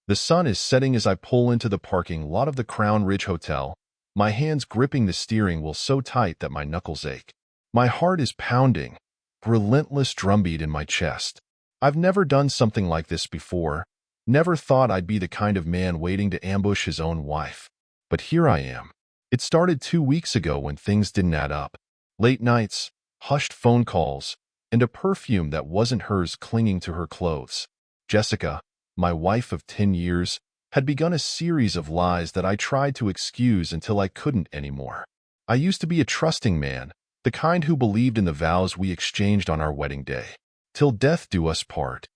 The sun is setting as I pull into the parking lot of the Crown Ridge Hotel, my hands gripping the steering wheel so tight that my knuckles ache. My heart is pounding, relentless drumbeat in my chest. I've never done something like this before, never thought I'd be the kind of man waiting to ambush his own wife. But here I am. It started 2 weeks ago when things didn't add up. Late nights, hushed phone calls, and a perfume that wasn't hers clinging to her clothes. Jessica, my wife of 10 years, had begun a series of lies that I tried to excuse until I couldn't anymore. I used to be a trusting man, the kind who believed in the vows we exchanged on our wedding day. Till death do us part.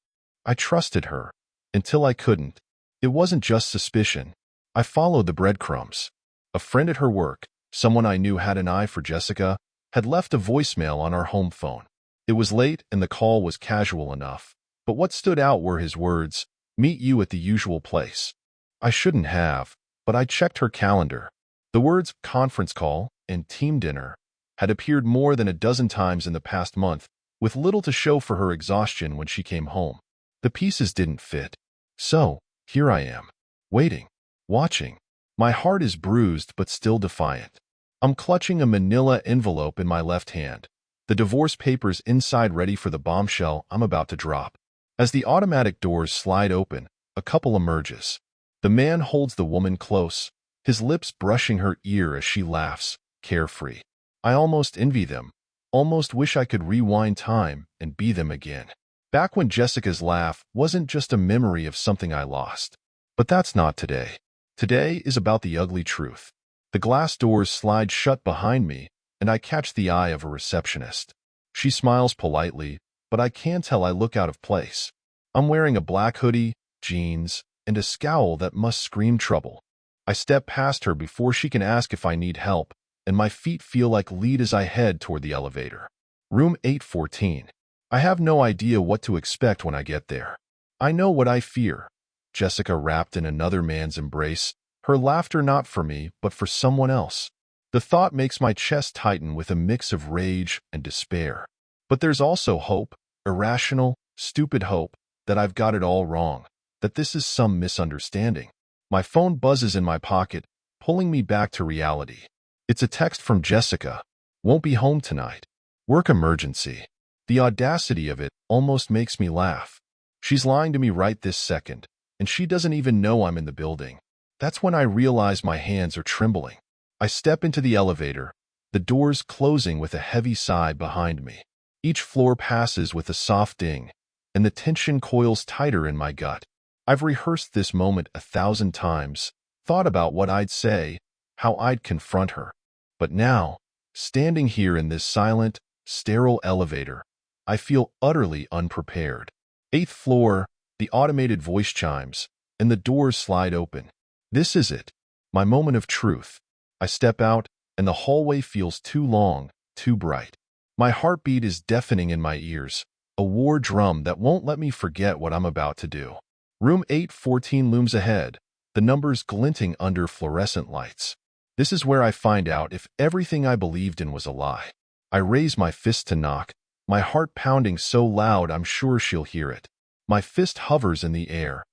I trusted her, until I couldn't. It wasn't just suspicion. I followed the breadcrumbs. A friend at her work, someone I knew had an eye for Jessica, had left a voicemail on our home phone. It was late and the call was casual enough, but what stood out were his words, "Meet you at the usual place." I shouldn't have, but I checked her calendar. The words "conference call" and "team dinner" had appeared more than a dozen times in the past month, with little to show for her exhaustion when she came home. The pieces didn't fit. So, here I am, waiting, watching. My heart is bruised but still defiant. I'm clutching a manila envelope in my left hand, the divorce papers inside ready for the bombshell I'm about to drop. As the automatic doors slide open, a couple emerges. The man holds the woman close, his lips brushing her ear as she laughs, carefree. I almost envy them, almost wish I could rewind time and be them again. Back when Jessica's laugh wasn't just a memory of something I lost. But that's not today. Today is about the ugly truth. The glass doors slide shut behind me, and I catch the eye of a receptionist. She smiles politely, but I can tell I look out of place. I'm wearing a black hoodie, jeans, and a scowl that must scream trouble. I step past her before she can ask if I need help, and my feet feel like lead as I head toward the elevator. Room 814. I have no idea what to expect when I get there. I know what I fear. Jessica wrapped in another man's embrace, her laughter not for me, but for someone else. The thought makes my chest tighten with a mix of rage and despair. But there's also hope, irrational, stupid hope, that I've got it all wrong, that this is some misunderstanding. My phone buzzes in my pocket, pulling me back to reality. It's a text from Jessica. "Won't be home tonight. Work emergency." The audacity of it almost makes me laugh. She's lying to me right this second, and she doesn't even know I'm in the building. That's when I realize my hands are trembling. I step into the elevator, the doors closing with a heavy sigh behind me. Each floor passes with a soft ding, and the tension coils tighter in my gut. I've rehearsed this moment 1,000 times, thought about what I'd say, how I'd confront her. But now, standing here in this silent, sterile elevator, I feel utterly unprepared. 8th floor, the automated voice chimes, and the doors slide open. This is it, my moment of truth. I step out, and the hallway feels too long, too bright. My heartbeat is deafening in my ears, a war drum that won't let me forget what I'm about to do. Room 814 looms ahead, the numbers glinting under fluorescent lights. This is where I find out if everything I believed in was a lie. I raise my fist to knock, my heart pounding so loud I'm sure she'll hear it. My fist hovers in the air,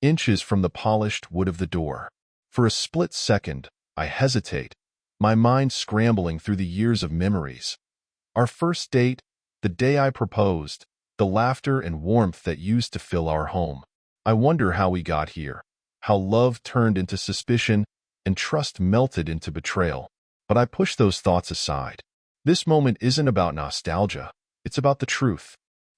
inches from the polished wood of the door. For a split second, I hesitate, my mind scrambling through the years of memories. Our first date, the day I proposed, the laughter and warmth that used to fill our home. I wonder how we got here, how love turned into suspicion and trust melted into betrayal. But I push those thoughts aside. This moment isn't about nostalgia, it's about the truth.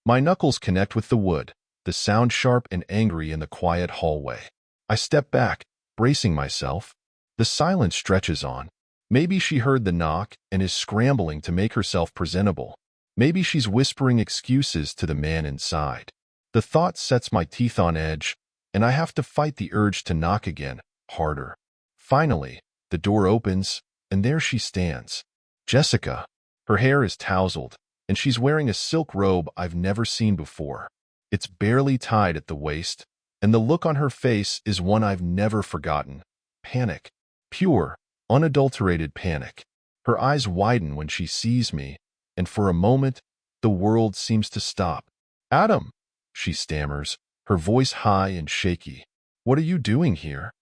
My knuckles connect with the wood, the sound sharp and angry in the quiet hallway. I step back, bracing myself. The silence stretches on. Maybe she heard the knock and is scrambling to make herself presentable. Maybe she's whispering excuses to the man inside. The thought sets my teeth on edge, and I have to fight the urge to knock again, harder. Finally, the door opens, and there she stands. Jessica. Her hair is tousled, and she's wearing a silk robe I've never seen before. It's barely tied at the waist, and the look on her face is one I've never forgotten. Panic. Pure, unadulterated panic. Her eyes widen when she sees me, and for a moment, the world seems to stop. "Adam," she stammers, her voice high and shaky. What are you doing here?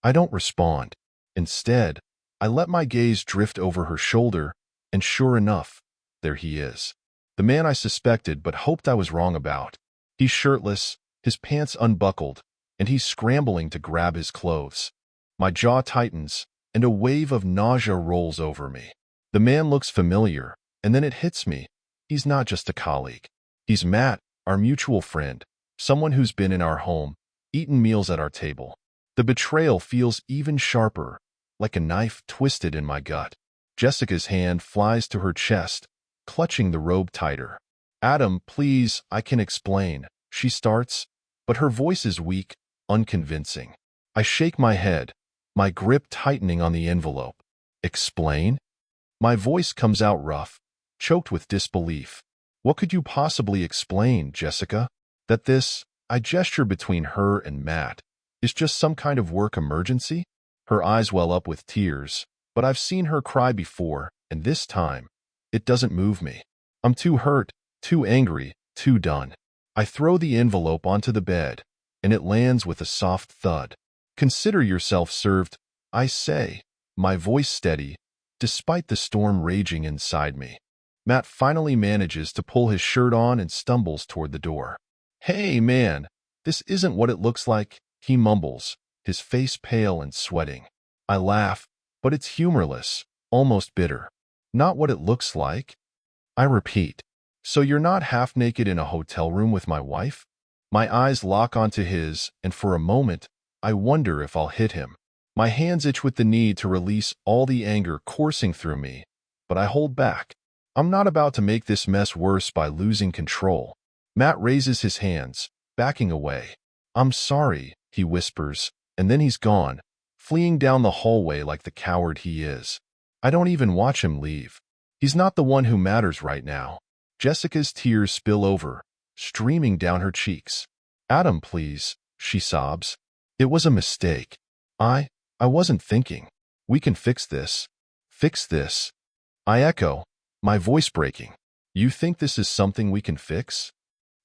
I don't respond. Instead, I let my gaze drift over her shoulder, and sure enough, there he is. The man I suspected but hoped I was wrong about. He's shirtless, his pants unbuckled, and he's scrambling to grab his clothes. My jaw tightens, and a wave of nausea rolls over me. The man looks familiar, and then it hits me. He's not just a colleague. He's Matt, our mutual friend, someone who's been in our home, eaten meals at our table. The betrayal feels even sharper, like a knife twisted in my gut. Jessica's hand flies to her chest, clutching the robe tighter. Adam, please, I can explain, she starts, but her voice is weak, unconvincing. I shake my head, my grip tightening on the envelope. Explain? My voice comes out rough, choked with disbelief. What could you possibly explain, Jessica? That this, I gesture between her and Matt, is just some kind of work emergency? Her eyes well up with tears, but I've seen her cry before, and this time, it doesn't move me. I'm too hurt, too angry, too done. I throw the envelope onto the bed, and it lands with a soft thud. Consider yourself served, I say, my voice steady, despite the storm raging inside me. Matt finally manages to pull his shirt on and stumbles toward the door. Hey, man, this isn't what it looks like, he mumbles, his face pale and sweating. I laugh, but it's humorless, almost bitter. Not what it looks like? I repeat. So you're not half naked in a hotel room with my wife? My eyes lock onto his, and for a moment, I wonder if I'll hit him. My hands itch with the need to release all the anger coursing through me, but I hold back. I'm not about to make this mess worse by losing control. Matt raises his hands, backing away. I'm sorry, he whispers, and then he's gone, fleeing down the hallway like the coward he is. I don't even watch him leave. He's not the one who matters right now. Jessica's tears spill over, streaming down her cheeks. Adam, please, she sobs. It was a mistake. I wasn't thinking. We can fix this. Fix this. I echo, my voice breaking. You think this is something we can fix?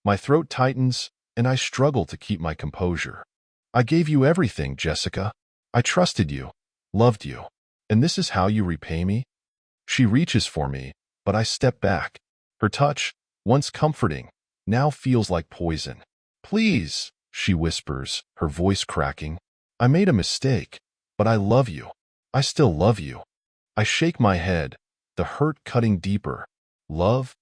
My throat tightens, and I struggle to keep my composure. I gave you everything, Jessica. I trusted you, loved you. And this is how you repay me? She reaches for me, but I step back. Her touch, once comforting, now feels like poison. Please, she whispers, her voice cracking. I made a mistake, but I love you. I still love you. I shake my head, the hurt cutting deeper. Love?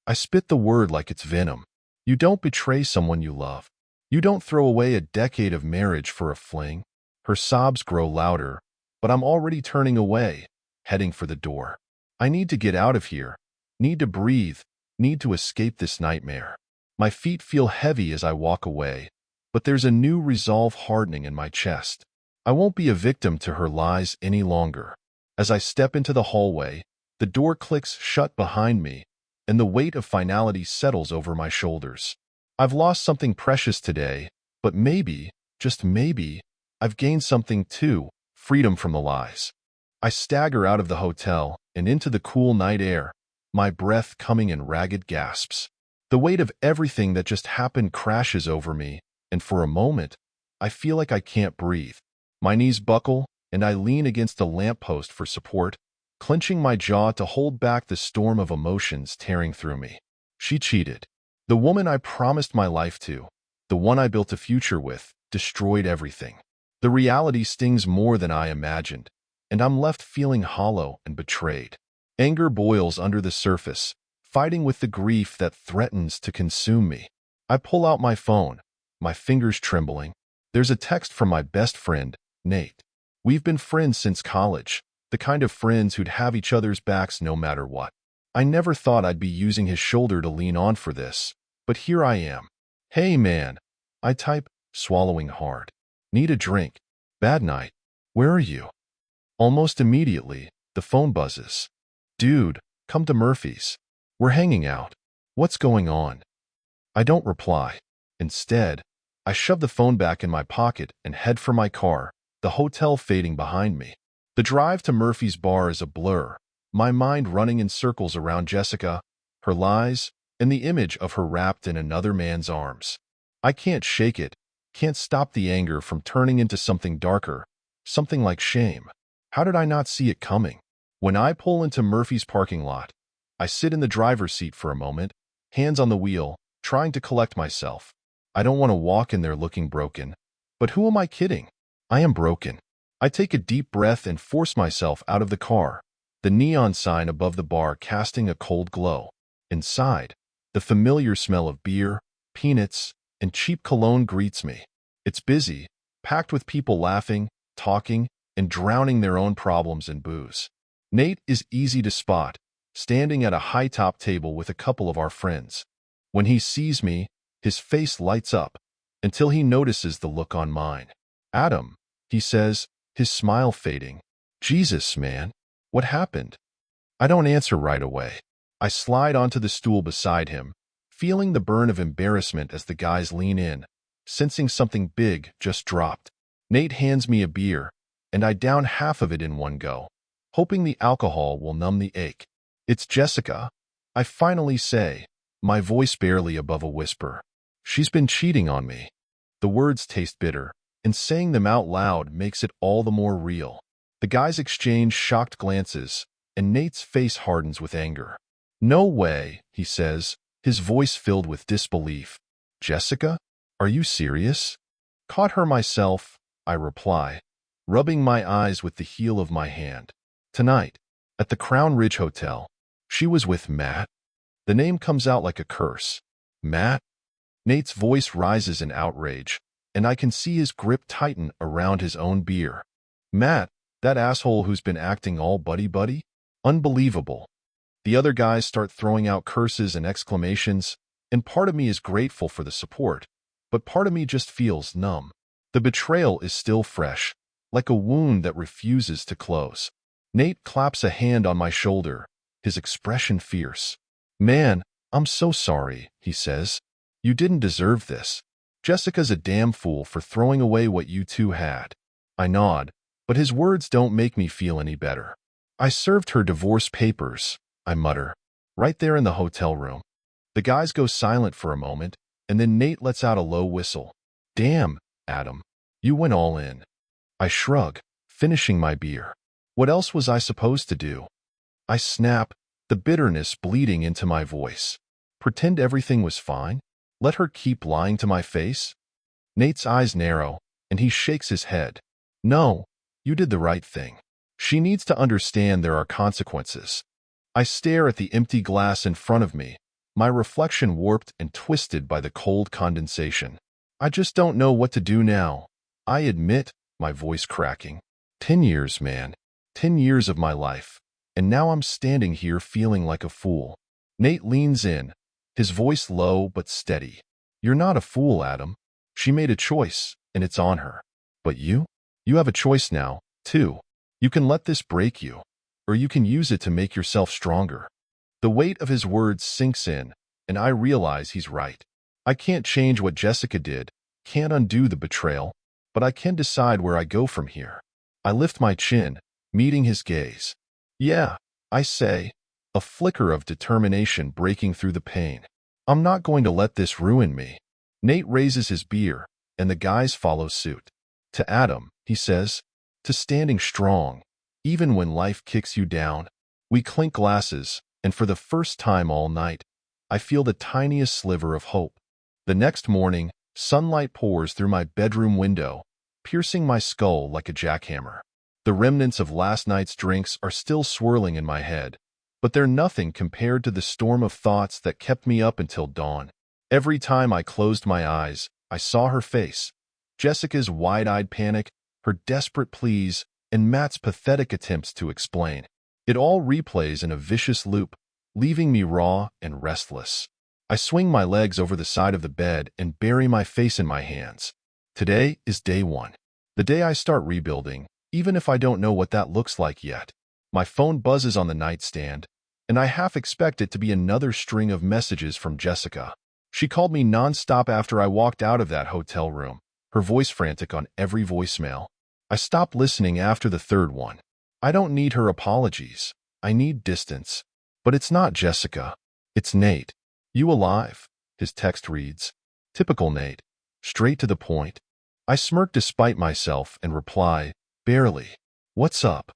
I spit the word like it's venom. You don't betray someone you love. You don't throw away a decade of marriage for a fling. Her sobs grow louder, but I'm already turning away, heading for the door. I need to get out of here. Need to breathe. Need to escape this nightmare. My feet feel heavy as I walk away, but there's a new resolve hardening in my chest. I won't be a victim to her lies any longer. As I step into the hallway, the door clicks shut behind me, and the weight of finality settles over my shoulders. I've lost something precious today, but maybe, just maybe, I've gained something too, freedom from the lies. I stagger out of the hotel and into the cool night air, my breath coming in ragged gasps. The weight of everything that just happened crashes over me, and for a moment, I feel like I can't breathe. My knees buckle, and I lean against a lamppost for support, clenching my jaw to hold back the storm of emotions tearing through me. She cheated. The woman I promised my life to, the one I built a future with, destroyed everything. The reality stings more than I imagined, and I'm left feeling hollow and betrayed. Anger boils under the surface, fighting with the grief that threatens to consume me. I pull out my phone, my fingers trembling. There's a text from my best friend, Nate. We've been friends since college, the kind of friends who'd have each other's backs no matter what. I never thought I'd be using his shoulder to lean on for this, but here I am. Hey man, I type, swallowing hard. Need a drink. Bad night. Where are you? Almost immediately, the phone buzzes. Dude, come to Murphy's. We're hanging out. What's going on? I don't reply. Instead, I shove the phone back in my pocket and head for my car, the hotel fading behind me. The drive to Murphy's bar is a blur, my mind running in circles around Jessica, her lies, and the image of her wrapped in another man's arms. I can't shake it, Can't stop the anger from turning into something darker, something like shame. How did I not see it coming? When I pull into Murphy's parking lot, I sit in the driver's seat for a moment, hands on the wheel, trying to collect myself. I don't want to walk in there looking broken. But who am I kidding? I am broken. I take a deep breath and force myself out of the car, the neon sign above the bar casting a cold glow. Inside, the familiar smell of beer, peanuts, and cheap cologne greets me. It's busy, packed with people laughing, talking, and drowning their own problems in booze. Nate is easy to spot, standing at a high-top table with a couple of our friends. When he sees me, his face lights up, until he notices the look on mine. "Adam," he says, his smile fading. "Jesus, man, what happened?" I don't answer right away. I slide onto the stool beside him, feeling the burn of embarrassment as the guys lean in, sensing something big just dropped. Nate hands me a beer, and I down half of it in one go, hoping the alcohol will numb the ache. "It's Jessica," I finally say, my voice barely above a whisper. "She's been cheating on me." The words taste bitter, and saying them out loud makes it all the more real. The guys exchange shocked glances, and Nate's face hardens with anger. "No way," he says, his voice filled with disbelief. "Jessica? Are you serious?" "Caught her myself," I reply, rubbing my eyes with the heel of my hand. "Tonight, at the Crown Ridge Hotel, she was with Matt." The name comes out like a curse. "Matt?" Nate's voice rises in outrage, and I can see his grip tighten around his own beer. "Matt, that asshole who's been acting all buddy-buddy? Unbelievable." The other guys start throwing out curses and exclamations, and part of me is grateful for the support, but part of me just feels numb. The betrayal is still fresh, like a wound that refuses to close. Nate claps a hand on my shoulder, his expression fierce. "Man, I'm so sorry," he says. "You didn't deserve this. Jessica's a damn fool for throwing away what you two had." I nod, but his words don't make me feel any better. "I served her divorce papers," I mutter, "right there in the hotel room." The guys go silent for a moment, and then Nate lets out a low whistle. "Damn, Adam, you went all in." I shrug, finishing my beer. What else was I supposed to do? I snap, the bitterness bleeding into my voice. Pretend everything was fine? Let her keep lying to my face? Nate's eyes narrow, and he shakes his head. "No, you did the right thing. She needs to understand there are consequences." I stare at the empty glass in front of me, my reflection warped and twisted by the cold condensation. "I just don't know what to do now," I admit, my voice cracking. 10 years, man. 10 years of my life. And now I'm standing here feeling like a fool. Nate leans in, his voice low but steady. "You're not a fool, Adam. She made a choice, and it's on her. But you? You have a choice now, too. You can let this break you, or you can use it to make yourself stronger." The weight of his words sinks in, and I realize he's right. I can't change what Jessica did, can't undo the betrayal, but I can decide where I go from here. I lift my chin, meeting his gaze. "Yeah," I say, a flicker of determination breaking through the pain. "I'm not going to let this ruin me." Nate raises his beer, and the guys follow suit. "To Adam," he says, "to standing strong, even when life kicks you down." We clink glasses, and for the first time all night, I feel the tiniest sliver of hope. The next morning, sunlight pours through my bedroom window, piercing my skull like a jackhammer. The remnants of last night's drinks are still swirling in my head, but they're nothing compared to the storm of thoughts that kept me up until dawn. Every time I closed my eyes, I saw her face. Jessica's wide-eyed panic, her desperate pleas, and Matt's pathetic attempts to explain. It all replays in a vicious loop, leaving me raw and restless. I swing my legs over the side of the bed and bury my face in my hands. Today is day one. The day I start rebuilding, even if I don't know what that looks like yet. My phone buzzes on the nightstand, and I half expect it to be another string of messages from Jessica. She called me nonstop after I walked out of that hotel room, her voice frantic on every voicemail. I stopped listening after the third one. I don't need her apologies. I need distance. But it's not Jessica. It's Nate. "You alive?" his text reads. Typical Nate. straight to the point. I smirk despite myself and reply, barely. What's up?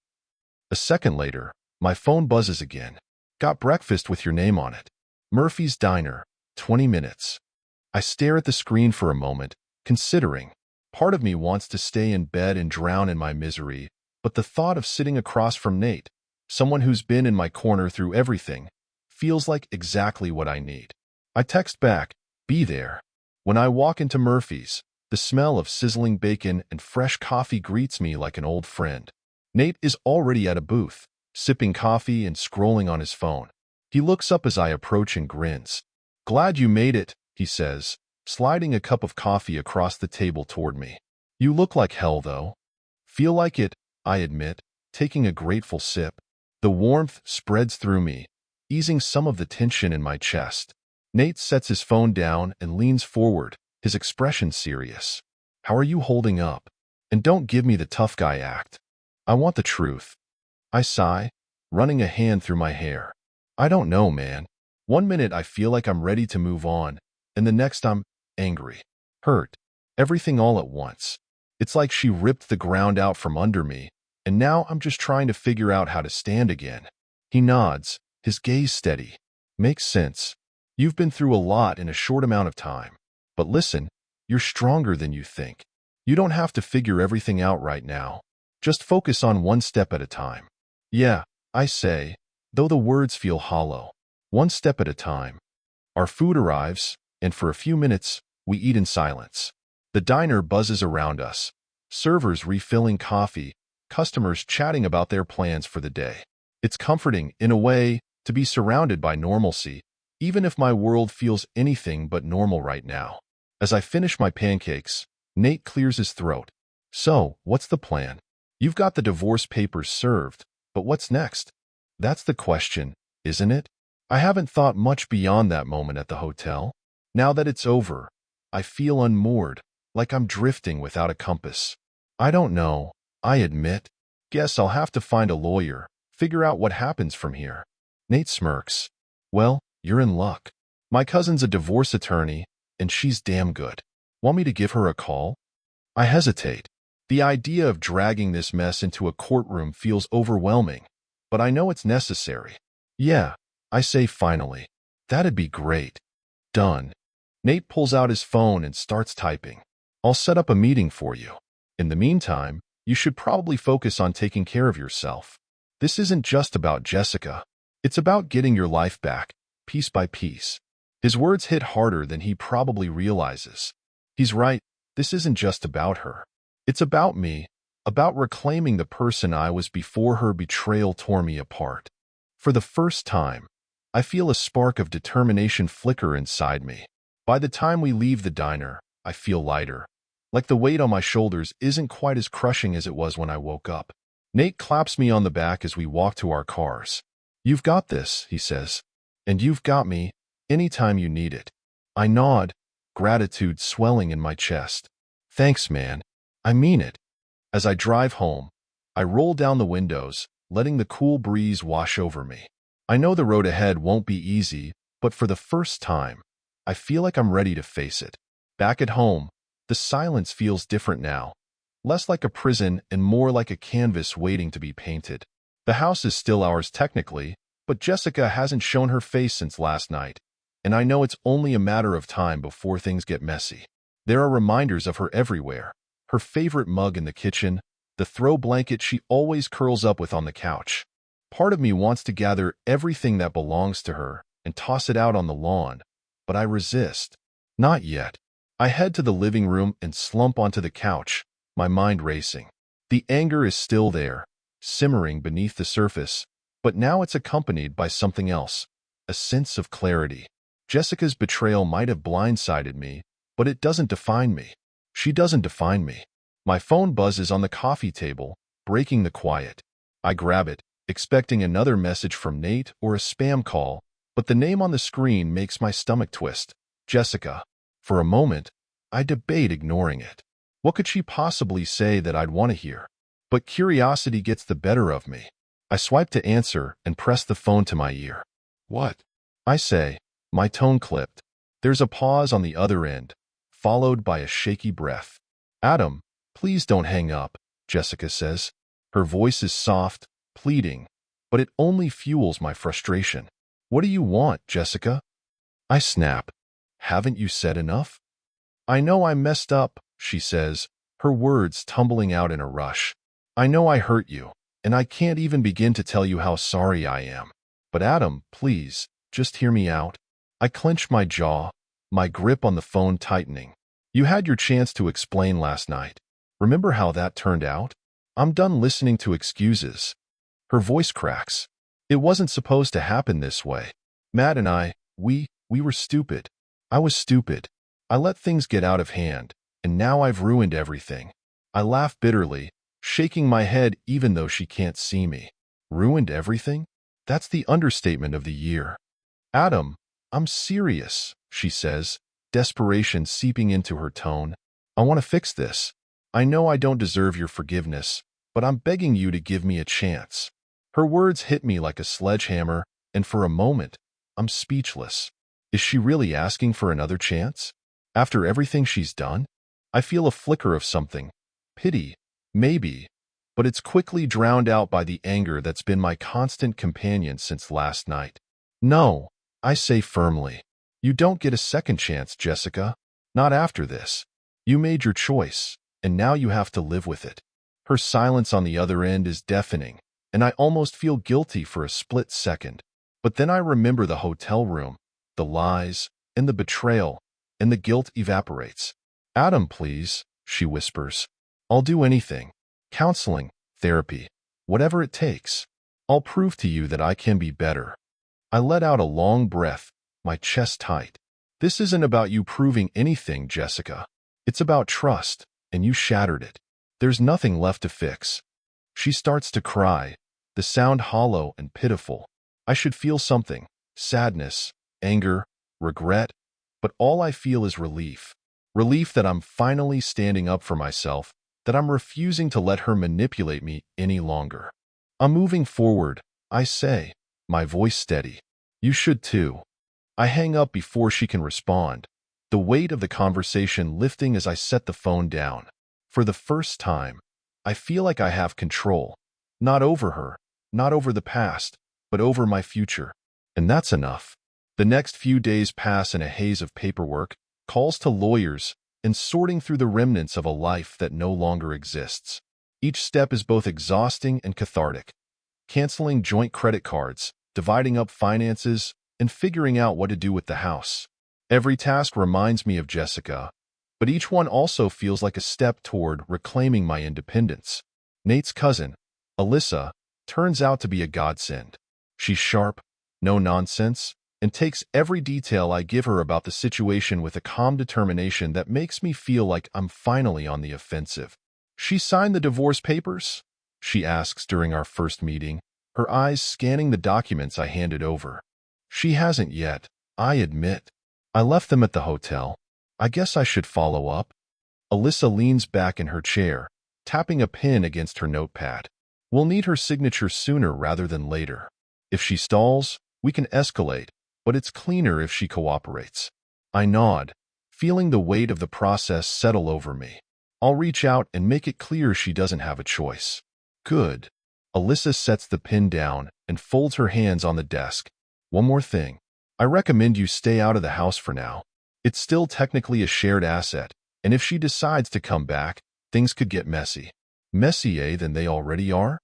A second later, my phone buzzes again. Got breakfast with your name on it. Murphy's Diner, 20 minutes. I stare at the screen for a moment, considering. Part of me wants to stay in bed and drown in my misery, but the thought of sitting across from Nate, someone who's been in my corner through everything, feels like exactly what I need. I text back, be there. When I walk into Murphy's, the smell of sizzling bacon and fresh coffee greets me like an old friend. Nate is already at a booth, sipping coffee and scrolling on his phone. He looks up as I approach and grins. Glad you made it, he says, sliding a cup of coffee across the table toward me. You look like hell, though. Feel like it, I admit, taking a grateful sip. The warmth spreads through me, easing some of the tension in my chest. Nate sets his phone down and leans forward, his expression serious. How are you holding up? And don't give me the tough guy act. I want the truth. I sigh, running a hand through my hair. I don't know, man. One minute I feel like I'm ready to move on, and the next I'm angry, hurt, everything all at once. It's like she ripped the ground out from under me, and now I'm just trying to figure out how to stand again. He nods, his gaze steady. Makes sense. You've been through a lot in a short amount of time. But listen, you're stronger than you think. You don't have to figure everything out right now. Just focus on one step at a time. Yeah, I say, though the words feel hollow. One step at a time. Our food arrives, and for a few minutes, we eat in silence. The diner buzzes around us. Servers refilling coffee, customers chatting about their plans for the day. It's comforting, in a way, to be surrounded by normalcy, even if my world feels anything but normal right now. As I finish my pancakes, Nate clears his throat. So, what's the plan? You've got the divorce papers served, but what's next? That's the question, isn't it? I haven't thought much beyond that moment at the hotel. Now that it's over, I feel unmoored, like I'm drifting without a compass. I don't know, I admit. Guess I'll have to find a lawyer, figure out what happens from here. Nate smirks. Well, you're in luck. My cousin's a divorce attorney, and she's damn good. Want me to give her a call? I hesitate. The idea of dragging this mess into a courtroom feels overwhelming, but I know it's necessary. Yeah, I say finally. That'd be great. Done. Nate pulls out his phone and starts typing. I'll set up a meeting for you. In the meantime, you should probably focus on taking care of yourself. This isn't just about Jessica. It's about getting your life back, piece by piece. His words hit harder than he probably realizes. He's right, this isn't just about her. It's about me, about reclaiming the person I was before her betrayal tore me apart. For the first time, I feel a spark of determination flicker inside me. By the time we leave the diner, I feel lighter. Like the weight on my shoulders isn't quite as crushing as it was when I woke up. Nate claps me on the back as we walk to our cars. You've got this, he says. And you've got me, anytime you need it. I nod, gratitude swelling in my chest. Thanks, man. I mean it. As I drive home, I roll down the windows, letting the cool breeze wash over me. I know the road ahead won't be easy, but for the first time, I feel like I'm ready to face it. Back at home, the silence feels different now. Less like a prison and more like a canvas waiting to be painted. The house is still ours technically, but Jessica hasn't shown her face since last night, and I know it's only a matter of time before things get messy. There are reminders of her everywhere. Her favorite mug in the kitchen, the throw blanket she always curls up with on the couch. Part of me wants to gather everything that belongs to her and toss it out on the lawn, but I resist. Not yet. I head to the living room and slump onto the couch, my mind racing. The anger is still there, simmering beneath the surface, but now it's accompanied by something else, a sense of clarity. Jessica's betrayal might have blindsided me, but it doesn't define me. She doesn't define me. My phone buzzes on the coffee table, breaking the quiet. I grab it, expecting another message from Nate or a spam call, but the name on the screen makes my stomach twist. Jessica. For a moment, I debate ignoring it. What could she possibly say that I'd want to hear? But curiosity gets the better of me. I swipe to answer and press the phone to my ear. What? I say, my tone clipped. There's a pause on the other end, followed by a shaky breath. Adam, please don't hang up, Jessica says. Her voice is soft, pleading, but it only fuels my frustration. What do you want, Jessica? I snap. Haven't you said enough? I know I messed up, she says, her words tumbling out in a rush. I know I hurt you, and I can't even begin to tell you how sorry I am. But Adam, please, just hear me out. I clench my jaw, my grip on the phone tightening. You had your chance to explain last night. Remember how that turned out? I'm done listening to excuses. Her voice cracks. It wasn't supposed to happen this way. Matt and I, we were stupid. I was stupid. I let things get out of hand, and now I've ruined everything. I laugh bitterly, shaking my head even though she can't see me. Ruined everything? That's the understatement of the year. Adam, I'm serious, she says, desperation seeping into her tone. I want to fix this. I know I don't deserve your forgiveness, but I'm begging you to give me a chance. Her words hit me like a sledgehammer, and for a moment, I'm speechless. Is she really asking for another chance? After everything she's done? I feel a flicker of something. Pity, maybe, but it's quickly drowned out by the anger that's been my constant companion since last night. No, I say firmly. You don't get a second chance, Jessica. Not after this. You made your choice, and now you have to live with it. Her silence on the other end is deafening, and I almost feel guilty for a split second. But then I remember the hotel room, the lies, and the betrayal, and the guilt evaporates. Adam, please, she whispers. I'll do anything. Counseling, therapy, whatever it takes. I'll prove to you that I can be better. I let out a long breath, my chest tight. This isn't about you proving anything, Jessica. It's about trust, and you shattered it. There's nothing left to fix. She starts to cry, the sound hollow and pitiful. I should feel something, sadness, anger, regret, but all I feel is relief. Relief that I'm finally standing up for myself, that I'm refusing to let her manipulate me any longer. I'm moving forward, I say, my voice steady. You should too. I hang up before she can respond, the weight of the conversation lifting as I set the phone down. For the first time, I feel like I have control, not over her, not over the past, but over my future. And that's enough. The next few days pass in a haze of paperwork, calls to lawyers, and sorting through the remnants of a life that no longer exists. Each step is both exhausting and cathartic. Canceling joint credit cards, dividing up finances, and figuring out what to do with the house. Every task reminds me of Jessica, but each one also feels like a step toward reclaiming my independence. Nate's cousin, Alyssa, turns out to be a godsend. She's sharp, no nonsense, and takes every detail I give her about the situation with a calm determination that makes me feel like I'm finally on the offensive. She signed the divorce papers? She asks during our first meeting, her eyes scanning the documents I handed over. She hasn't yet, I admit. I left them at the hotel. I guess I should follow up. Alyssa leans back in her chair, tapping a pen against her notepad. We'll need her signature sooner rather than later. If she stalls, we can escalate, but it's cleaner if she cooperates. I nod, feeling the weight of the process settle over me. I'll reach out and make it clear she doesn't have a choice. Good. Alyssa sets the pen down and folds her hands on the desk. One more thing. I recommend you stay out of the house for now. It's still technically a shared asset, and if she decides to come back, things could get messy. Messier than they already are?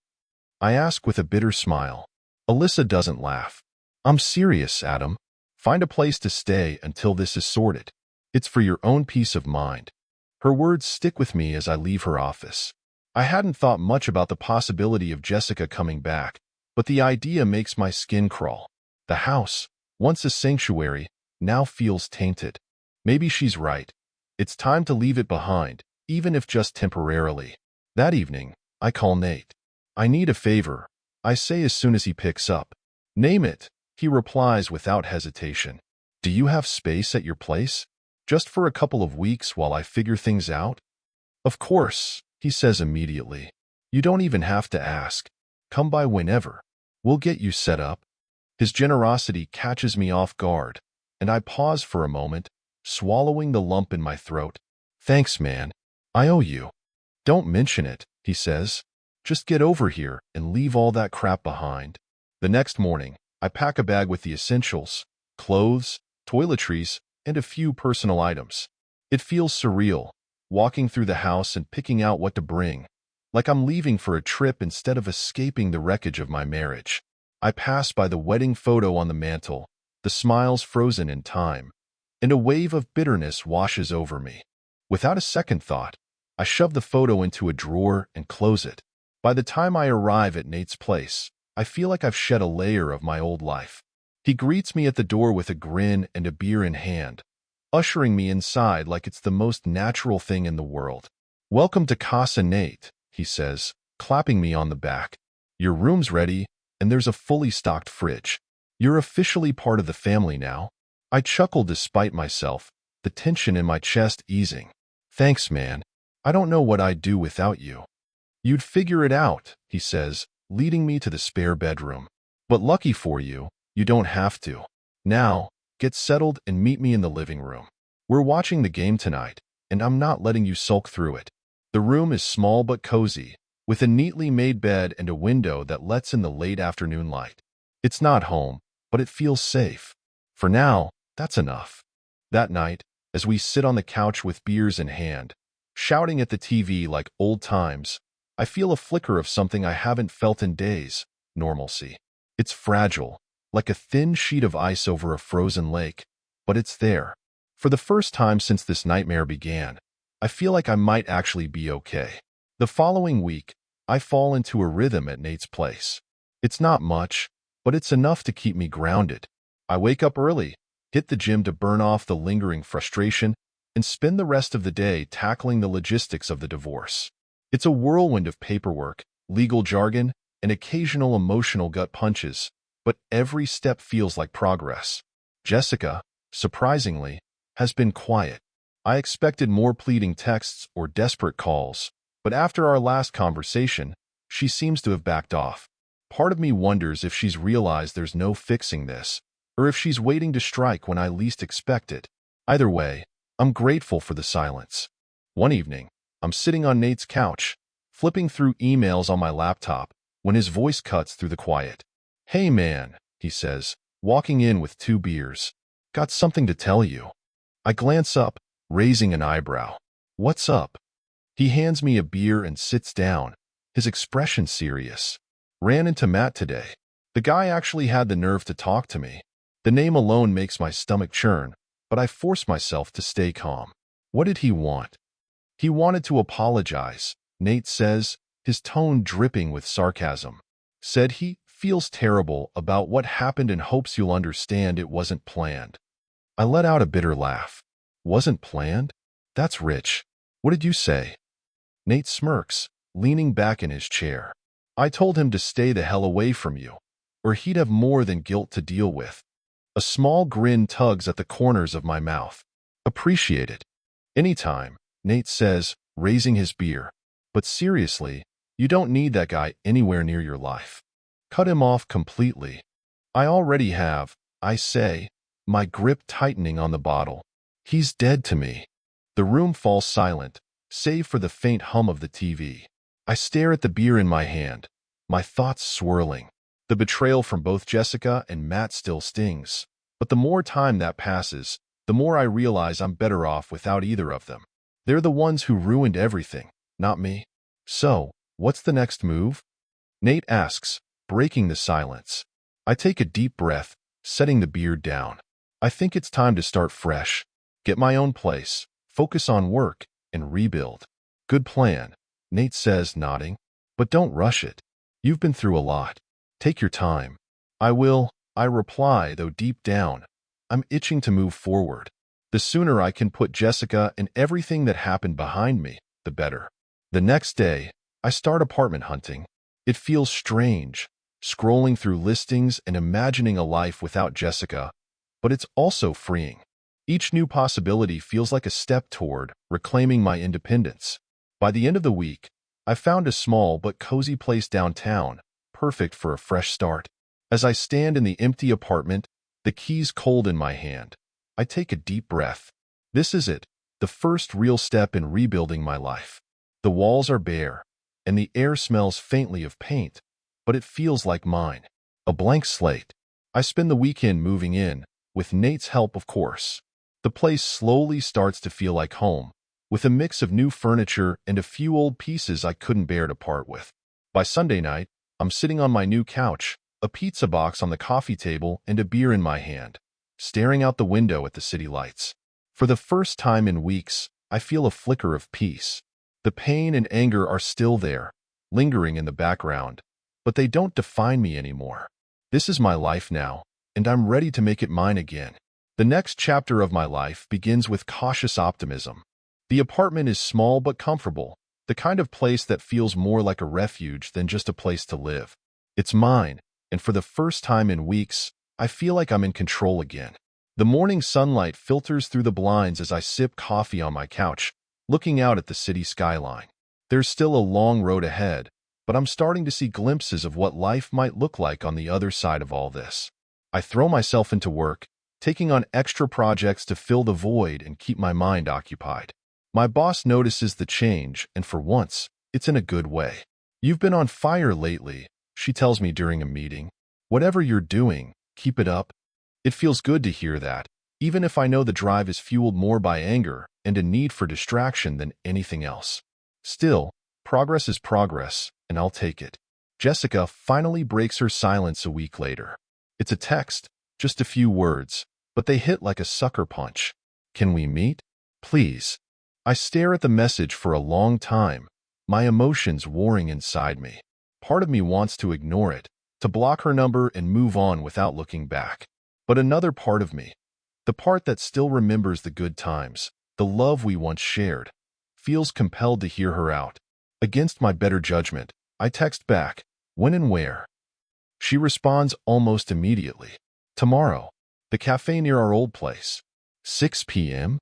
I ask with a bitter smile. Alyssa doesn't laugh. I'm serious, Adam. Find a place to stay until this is sorted. It's for your own peace of mind. Her words stick with me as I leave her office. I hadn't thought much about the possibility of Jessica coming back, but the idea makes my skin crawl. The house, once a sanctuary, now feels tainted. Maybe she's right. It's time to leave it behind, even if just temporarily. That evening, I call Nate. I need a favor, I say as soon as he picks up. Name it, he replies without hesitation. Do you have space at your place? Just for a couple of weeks while I figure things out? Of course, he says immediately. You don't even have to ask. Come by whenever. We'll get you set up. His generosity catches me off guard, and I pause for a moment, swallowing the lump in my throat. Thanks, man. I owe you. Don't mention it, he says. Just get over here and leave all that crap behind. The next morning, I pack a bag with the essentials, clothes, toiletries, and a few personal items. It feels surreal, walking through the house and picking out what to bring, like I'm leaving for a trip instead of escaping the wreckage of my marriage. I pass by the wedding photo on the mantel, the smiles frozen in time, and a wave of bitterness washes over me. Without a second thought, I shove the photo into a drawer and close it. By the time I arrive at Nate's place, I feel like I've shed a layer of my old life. He greets me at the door with a grin and a beer in hand, ushering me inside like it's the most natural thing in the world. Welcome to Casa Nate, he says, clapping me on the back. Your room's ready, and there's a fully stocked fridge. You're officially part of the family now. I chuckle despite myself, the tension in my chest easing. Thanks, man. I don't know what I'd do without you. You'd figure it out, he says, leading me to the spare bedroom. But lucky for you, you don't have to. Now, get settled and meet me in the living room. We're watching the game tonight, and I'm not letting you sulk through it. The room is small but cozy, with a neatly made bed and a window that lets in the late afternoon light. It's not home, but it feels safe. For now, that's enough. That night, as we sit on the couch with beers in hand, shouting at the TV like old times, I feel a flicker of something I haven't felt in days, normalcy. It's fragile, like a thin sheet of ice over a frozen lake, but it's there. For the first time since this nightmare began, I feel like I might actually be okay. The following week, I fall into a rhythm at Nate's place. It's not much, but it's enough to keep me grounded. I wake up early, hit the gym to burn off the lingering frustration, and spend the rest of the day tackling the logistics of the divorce. It's a whirlwind of paperwork, legal jargon, and occasional emotional gut punches, but every step feels like progress. Jessica, surprisingly, has been quiet. I expected more pleading texts or desperate calls, but after our last conversation, she seems to have backed off. Part of me wonders if she's realized there's no fixing this, or if she's waiting to strike when I least expect it. Either way, I'm grateful for the silence. One evening, I'm sitting on Nate's couch, flipping through emails on my laptop, when his voice cuts through the quiet. Hey man, he says, walking in with 2 beers. Got something to tell you. I glance up, raising an eyebrow. What's up? He hands me a beer and sits down, his expression serious. Ran into Matt today. The guy actually had the nerve to talk to me. The name alone makes my stomach churn, but I force myself to stay calm. What did he want? He wanted to apologize, Nate says, his tone dripping with sarcasm. Said he feels terrible about what happened and hopes you'll understand it wasn't planned. I let out a bitter laugh. Wasn't planned? That's rich. What did you say? Nate smirks, leaning back in his chair. I told him to stay the hell away from you, or he'd have more than guilt to deal with. A small grin tugs at the corners of my mouth. Appreciate it. Anytime, Nate says, raising his beer. But seriously, you don't need that guy anywhere near your life. Cut him off completely. I already have, I say, my grip tightening on the bottle. He's dead to me. The room falls silent, save for the faint hum of the TV. I stare at the beer in my hand, my thoughts swirling. The betrayal from both Jessica and Matt still stings, but the more time that passes, the more I realize I'm better off without either of them. They're the ones who ruined everything, not me. So, what's the next move? Nate asks, breaking the silence. I take a deep breath, setting the beer down. I think it's time to start fresh. Get my own place, focus on work, and rebuild. Good plan, Nate says, nodding. But don't rush it. You've been through a lot. Take your time. I will, I reply, though deep down, I'm itching to move forward. The sooner I can put Jessica and everything that happened behind me, the better. The next day, I start apartment hunting. It feels strange, scrolling through listings and imagining a life without Jessica, but it's also freeing. Each new possibility feels like a step toward reclaiming my independence. By the end of the week, I found a small but cozy place downtown, perfect for a fresh start. As I stand in the empty apartment, the keys cold in my hand, I take a deep breath. This is it, the first real step in rebuilding my life. The walls are bare, and the air smells faintly of paint, but it feels like mine. A blank slate. I spend the weekend moving in, with Nate's help, of course. The place slowly starts to feel like home, with a mix of new furniture and a few old pieces I couldn't bear to part with. By Sunday night, I'm sitting on my new couch, a pizza box on the coffee table and a beer in my hand, staring out the window at the city lights. For the first time in weeks, I feel a flicker of peace. The pain and anger are still there, lingering in the background, but they don't define me anymore. This is my life now, and I'm ready to make it mine again. The next chapter of my life begins with cautious optimism. The apartment is small but comfortable, the kind of place that feels more like a refuge than just a place to live. It's mine, and for the first time in weeks, I feel like I'm in control again. The morning sunlight filters through the blinds as I sip coffee on my couch, looking out at the city skyline. There's still a long road ahead, but I'm starting to see glimpses of what life might look like on the other side of all this. I throw myself into work, taking on extra projects to fill the void and keep my mind occupied. My boss notices the change, and for once, it's in a good way. "You've been on fire lately," she tells me during a meeting. "Whatever you're doing, keep it up." It feels good to hear that, even if I know the drive is fueled more by anger and a need for distraction than anything else. Still, progress is progress, and I'll take it. Jessica finally breaks her silence a week later. It's a text, just a few words, but they hit like a sucker punch. "Can we meet? Please." I stare at the message for a long time, my emotions warring inside me. Part of me wants to ignore it, to block her number and move on without looking back. But another part of me, the part that still remembers the good times, the love we once shared, feels compelled to hear her out. Against my better judgment, I text back, "When and where?" She responds almost immediately. "Tomorrow. The cafe near our old place. 6 p.m.?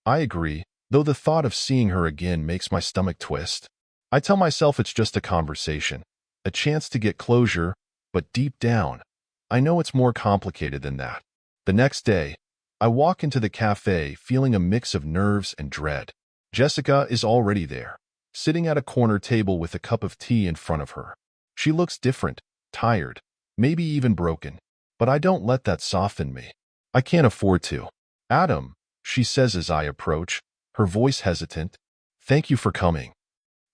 I agree, though the thought of seeing her again makes my stomach twist. I tell myself it's just a conversation, a chance to get closure, but deep down, I know it's more complicated than that. The next day, I walk into the cafe feeling a mix of nerves and dread. Jessica is already there, sitting at a corner table with a cup of tea in front of her. She looks different, tired, maybe even broken, but I don't let that soften me. I can't afford to. "Adam," she says as I approach, her voice hesitant, "Thank you for coming."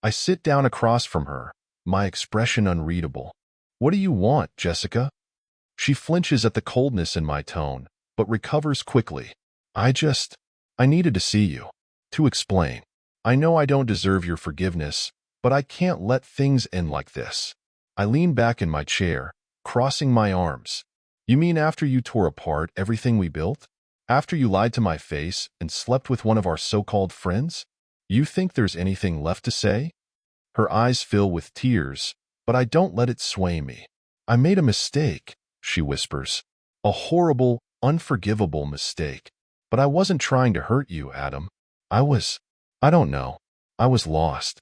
I sit down across from her, my expression unreadable. "What do you want, Jessica?" She flinches at the coldness in my tone, but recovers quickly. I needed to see you. To explain. I know I don't deserve your forgiveness, but I can't let things end like this." I lean back in my chair, crossing my arms. "You mean after you tore apart everything we built? After you lied to my face and slept with one of our so-called friends? You think there's anything left to say?" Her eyes fill with tears, but I don't let it sway me. "I made a mistake," she whispers. "A horrible, unforgivable mistake. But I wasn't trying to hurt you, Adam. I don't know. I was lost."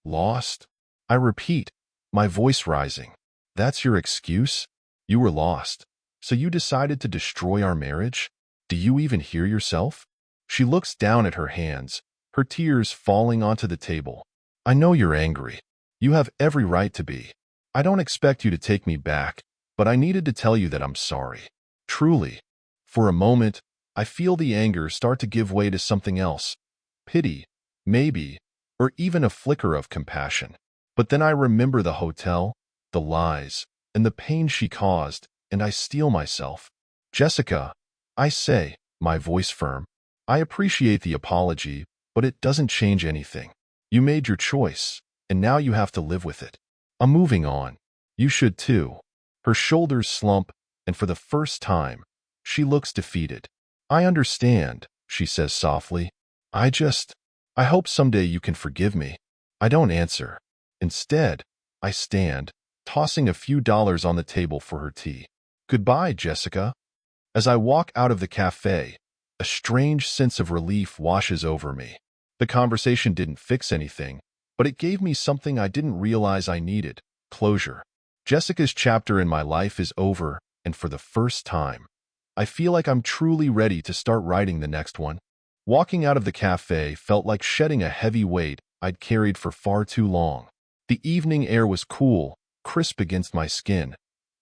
"Lost?" I repeat, my voice rising. "That's your excuse? You were lost. So you decided to destroy our marriage? Do you even hear yourself?" She looks down at her hands, her tears falling onto the table. "I know you're angry. You have every right to be. I don't expect you to take me back, but I needed to tell you that I'm sorry. Truly." For a moment, I feel the anger start to give way to something else. Pity, maybe, or even a flicker of compassion. But then I remember the hotel, the lies, and the pain she caused, and I steel myself. "Jessica," I say, my voice firm, "I appreciate the apology, but it doesn't change anything. You made your choice, and now you have to live with it. I'm moving on. You should too." Her shoulders slump, and for the first time, she looks defeated. "I understand," she says softly. I hope someday you can forgive me." I don't answer. Instead, I stand, tossing a few dollars on the table for her tea. "Goodbye, Jessica." As I walk out of the cafe, a strange sense of relief washes over me. The conversation didn't fix anything, but it gave me something I didn't realize I needed: closure. Jessica's chapter in my life is over, and for the first time, I feel like I'm truly ready to start writing the next one. Walking out of the cafe felt like shedding a heavy weight I'd carried for far too long. The evening air was cool, crisp against my skin,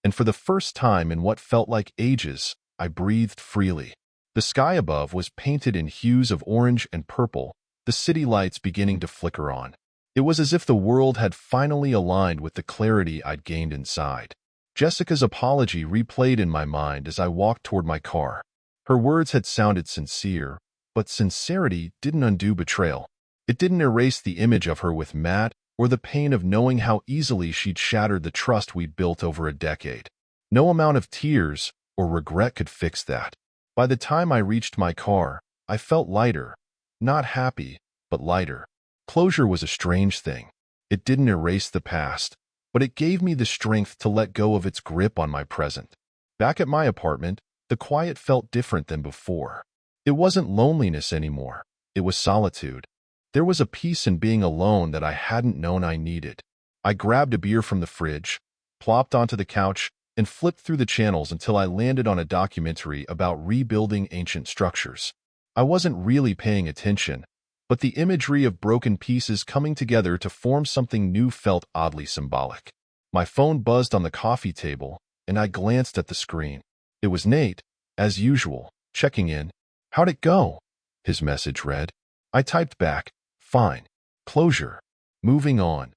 and for the first time in what felt like ages, I breathed freely. The sky above was painted in hues of orange and purple, the city lights beginning to flicker on. It was as if the world had finally aligned with the clarity I'd gained inside. Jessica's apology replayed in my mind as I walked toward my car. Her words had sounded sincere, but sincerity didn't undo betrayal. It didn't erase the image of her with Matt or the pain of knowing how easily she'd shattered the trust we'd built over a decade. No amount of tears or regret could fix that. By the time I reached my car, I felt lighter. Not happy, but lighter. Closure was a strange thing. It didn't erase the past, but it gave me the strength to let go of its grip on my present. Back at my apartment, the quiet felt different than before. It wasn't loneliness anymore. It was solitude. There was a peace in being alone that I hadn't known I needed. I grabbed a beer from the fridge, plopped onto the couch, and flipped through the channels until I landed on a documentary about rebuilding ancient structures. I wasn't really paying attention, but the imagery of broken pieces coming together to form something new felt oddly symbolic. My phone buzzed on the coffee table, and I glanced at the screen. It was Nate, as usual, checking in. "How'd it go?" his message read. I typed back, "Fine. Closure. Moving on."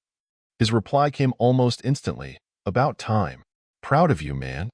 His reply came almost instantly, "About time. Proud of you, man."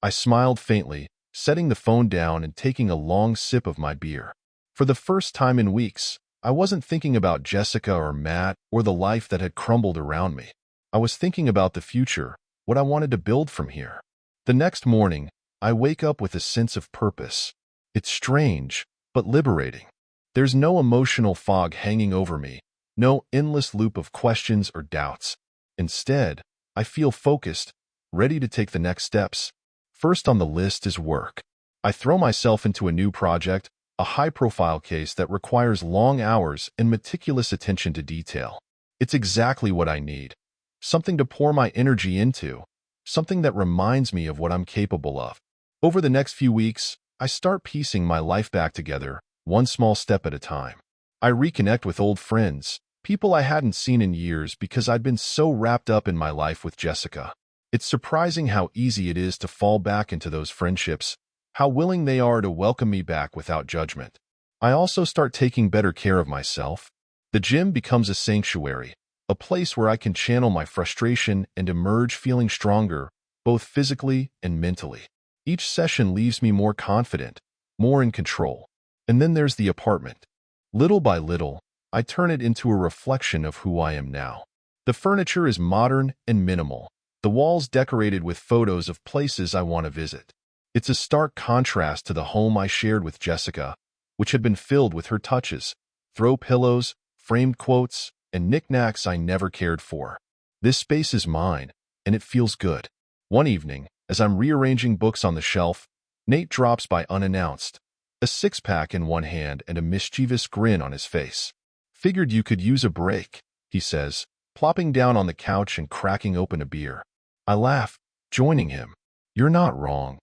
I smiled faintly, setting the phone down and taking a long sip of my beer. For the first time in weeks, I wasn't thinking about Jessica or Matt or the life that had crumbled around me. I was thinking about the future, what I wanted to build from here. The next morning, I wake up with a sense of purpose. It's strange, but liberating. There's no emotional fog hanging over me, no endless loop of questions or doubts. Instead, I feel focused, ready to take the next steps. First on the list is work. I throw myself into a new project, a high-profile case that requires long hours and meticulous attention to detail. It's exactly what I need. Something to pour my energy into, something that reminds me of what I'm capable of. Over the next few weeks, I start piecing my life back together, one small step at a time. I reconnect with old friends, people I hadn't seen in years because I'd been so wrapped up in my life with Jessica. It's surprising how easy it is to fall back into those friendships, how willing they are to welcome me back without judgment. I also start taking better care of myself. The gym becomes a sanctuary, a place where I can channel my frustration and emerge feeling stronger, both physically and mentally. Each session leaves me more confident, more in control. And then there's the apartment. Little by little, I turn it into a reflection of who I am now. The furniture is modern and minimal, the walls decorated with photos of places I want to visit. It's a stark contrast to the home I shared with Jessica, which had been filled with her touches, throw pillows, framed quotes, and knickknacks I never cared for. This space is mine, and it feels good. One evening, as I'm rearranging books on the shelf, Nate drops by unannounced, a six-pack in one hand and a mischievous grin on his face. "Figured you could use a break," he says, plopping down on the couch and cracking open a beer. I laugh, joining him. "You're not wrong."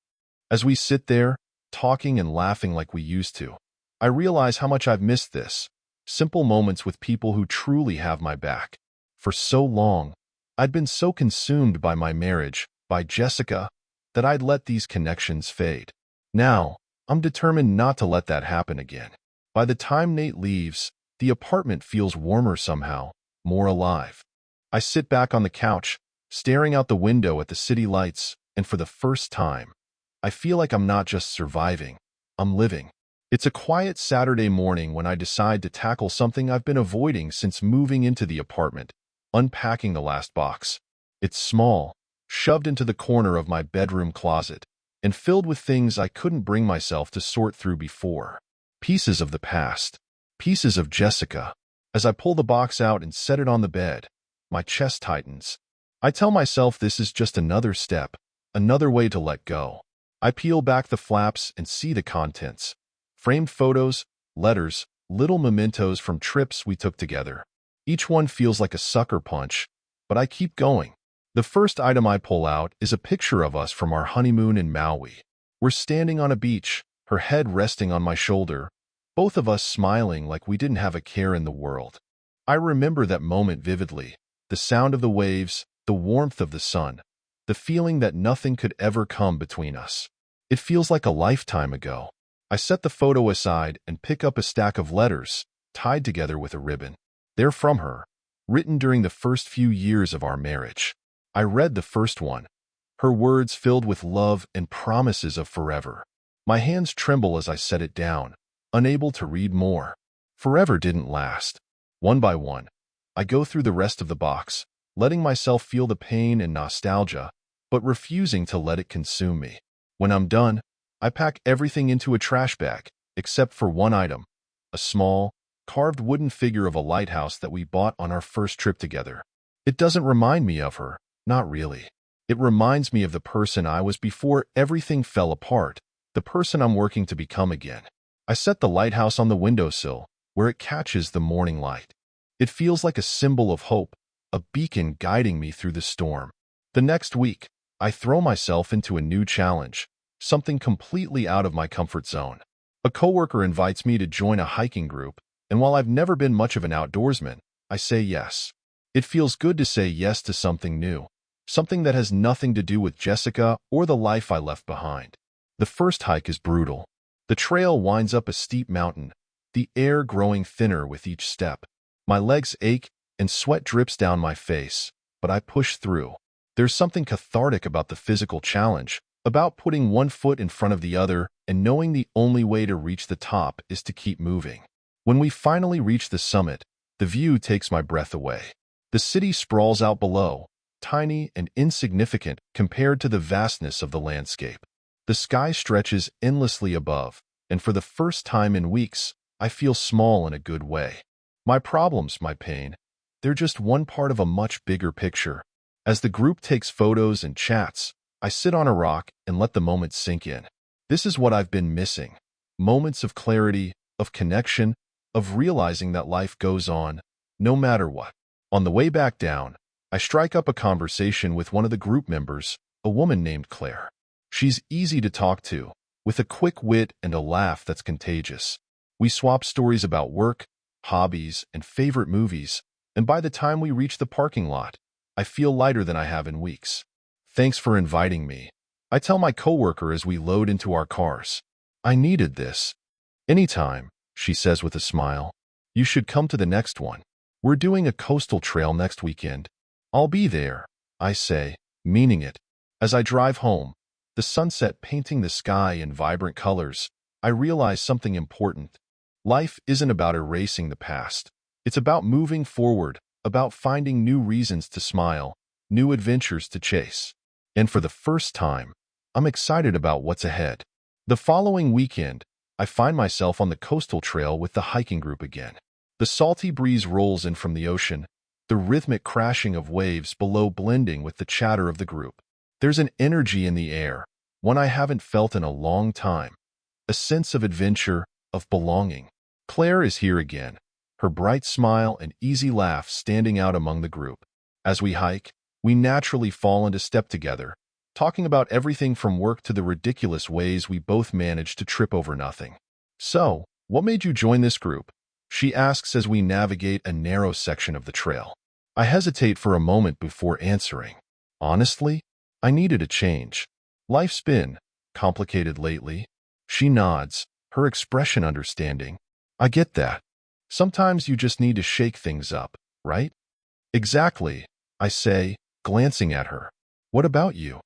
As we sit there, talking and laughing like we used to, I realize how much I've missed this. Simple moments with people who truly have my back. For so long, I'd been so consumed by my marriage, by Jessica, that I'd let these connections fade. Now, I'm determined not to let that happen again. By the time Nate leaves, the apartment feels warmer somehow, more alive. I sit back on the couch, staring out the window at the city lights, and for the first time, I feel like I'm not just surviving, I'm living. It's a quiet Saturday morning when I decide to tackle something I've been avoiding since moving into the apartment, unpacking the last box. It's small, shoved into the corner of my bedroom closet, and filled with things I couldn't bring myself to sort through before. Pieces of the past, pieces of Jessica. As I pull the box out and set it on the bed, my chest tightens. I tell myself this is just another step, another way to let go. I peel back the flaps and see the contents. Framed photos, letters, little mementos from trips we took together. Each one feels like a sucker punch, but I keep going. The first item I pull out is a picture of us from our honeymoon in Maui. We're standing on a beach, her head resting on my shoulder, both of us smiling like we didn't have a care in the world. I remember that moment vividly, the sound of the waves, the warmth of the sun, the feeling that nothing could ever come between us. It feels like a lifetime ago. I set the photo aside and pick up a stack of letters, tied together with a ribbon. They're from her, written during the first few years of our marriage. I read the first one, her words filled with love and promises of forever. My hands tremble as I set it down, unable to read more. Forever didn't last. One by one, I go through the rest of the box, letting myself feel the pain and nostalgia, but refusing to let it consume me. When I'm done, I pack everything into a trash bag, except for one item, a small, carved wooden figure of a lighthouse that we bought on our first trip together. It doesn't remind me of her, not really. It reminds me of the person I was before everything fell apart, the person I'm working to become again. I set the lighthouse on the windowsill, where it catches the morning light. It feels like a symbol of hope, a beacon guiding me through the storm. The next week, I throw myself into a new challenge, something completely out of my comfort zone. A coworker invites me to join a hiking group, and while I've never been much of an outdoorsman, I say yes. It feels good to say yes to something new, something that has nothing to do with Jessica or the life I left behind. The first hike is brutal. The trail winds up a steep mountain, the air growing thinner with each step. My legs ache and sweat drips down my face, but I push through. There's something cathartic about the physical challenge, about putting one foot in front of the other and knowing the only way to reach the top is to keep moving. When we finally reach the summit, the view takes my breath away. The city sprawls out below, tiny and insignificant compared to the vastness of the landscape. The sky stretches endlessly above, and for the first time in weeks, I feel small in a good way. My problems, my pain, they're just one part of a much bigger picture. As the group takes photos and chats, I sit on a rock and let the moment sink in. This is what I've been missing. Moments of clarity, of connection, of realizing that life goes on, no matter what. On the way back down, I strike up a conversation with one of the group members, a woman named Claire. She's easy to talk to, with a quick wit and a laugh that's contagious. We swap stories about work, hobbies, and favorite movies, and by the time we reach the parking lot, I feel lighter than I have in weeks. Thanks for inviting me, I tell my coworker as we load into our cars. I needed this. Anytime, she says with a smile. You should come to the next one. We're doing a coastal trail next weekend. I'll be there, I say, meaning it. As I drive home, the sunset painting the sky in vibrant colors, I realize something important. Life isn't about erasing the past. It's about moving forward, about finding new reasons to smile, new adventures to chase. And for the first time, I'm excited about what's ahead. The following weekend, I find myself on the coastal trail with the hiking group again. The salty breeze rolls in from the ocean, the rhythmic crashing of waves below blending with the chatter of the group. There's an energy in the air, one I haven't felt in a long time, a sense of adventure, of belonging. Claire is here again, her bright smile and easy laugh standing out among the group. As we hike, we naturally fall into step together, talking about everything from work to the ridiculous ways we both manage to trip over nothing. So, what made you join this group? She asks as we navigate a narrow section of the trail. I hesitate for a moment before answering. Honestly, I needed a change. Life's been complicated lately. She nods, her expression understanding. I get that. Sometimes you just need to shake things up, right? Exactly, I say, glancing at her. What about you?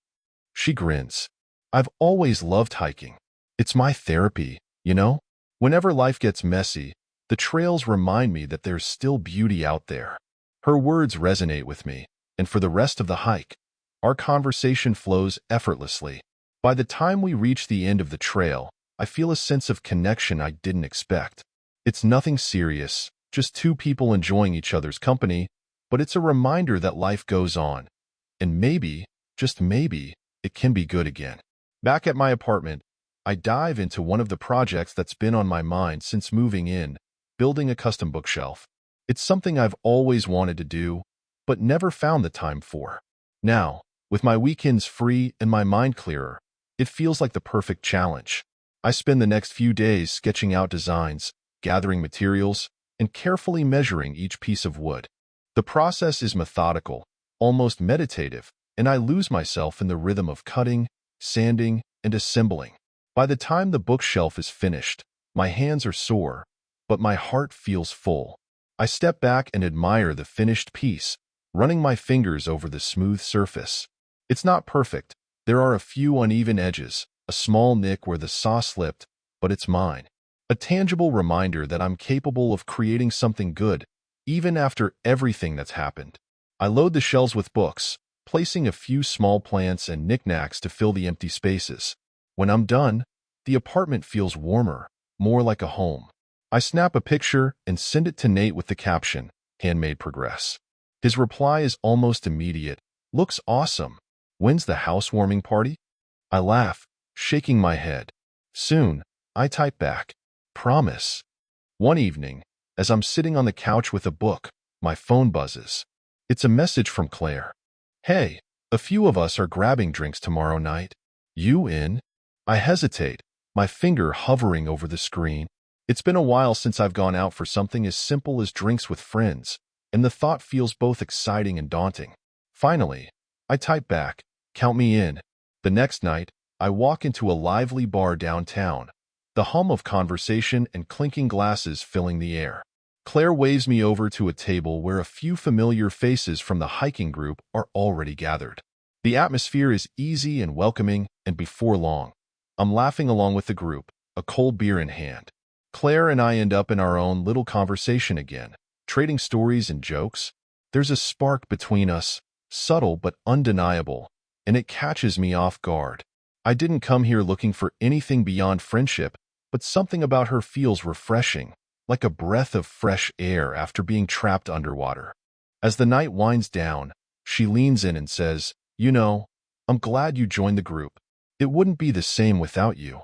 She grins. I've always loved hiking. It's my therapy, you know? Whenever life gets messy, the trails remind me that there's still beauty out there. Her words resonate with me, and for the rest of the hike, our conversation flows effortlessly. By the time we reach the end of the trail, I feel a sense of connection I didn't expect. It's nothing serious, just two people enjoying each other's company, but it's a reminder that life goes on. And maybe, just maybe, it can be good again. Back at my apartment, I dive into one of the projects that's been on my mind since moving in, building a custom bookshelf. It's something I've always wanted to do, but never found the time for. Now, with my weekends free and my mind clearer, it feels like the perfect challenge. I spend the next few days sketching out designs, gathering materials, and carefully measuring each piece of wood. The process is methodical, almost meditative, and I lose myself in the rhythm of cutting, sanding, and assembling. By the time the bookshelf is finished, my hands are sore, but my heart feels full. I step back and admire the finished piece, running my fingers over the smooth surface. It's not perfect. There are a few uneven edges, a small nick where the saw slipped, but it's mine. A tangible reminder that I'm capable of creating something good, even after everything that's happened. I load the shelves with books, placing a few small plants and knickknacks to fill the empty spaces. When I'm done, the apartment feels warmer, more like a home. I snap a picture and send it to Nate with the caption, "Handmade progress." His reply is almost immediate. "Looks awesome. When's the housewarming party?" I laugh, shaking my head. "Soon," I type back. "Promise." One evening, as I'm sitting on the couch with a book, my phone buzzes. It's a message from Claire. "Hey, a few of us are grabbing drinks tomorrow night. You in?" I hesitate, my finger hovering over the screen. It's been a while since I've gone out for something as simple as drinks with friends, and the thought feels both exciting and daunting. Finally, I type back, "Count me in." The next night, I walk into a lively bar downtown, the hum of conversation and clinking glasses filling the air. Claire waves me over to a table where a few familiar faces from the hiking group are already gathered. The atmosphere is easy and welcoming, and before long, I'm laughing along with the group, a cold beer in hand. Claire and I end up in our own little conversation again, trading stories and jokes. There's a spark between us, subtle but undeniable, and it catches me off guard. I didn't come here looking for anything beyond friendship, but something about her feels refreshing, like a breath of fresh air after being trapped underwater. As the night winds down, she leans in and says, "You know, I'm glad you joined the group. It wouldn't be the same without you."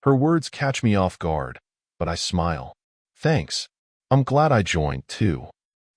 Her words catch me off guard, but I smile. "Thanks. I'm glad I joined, too."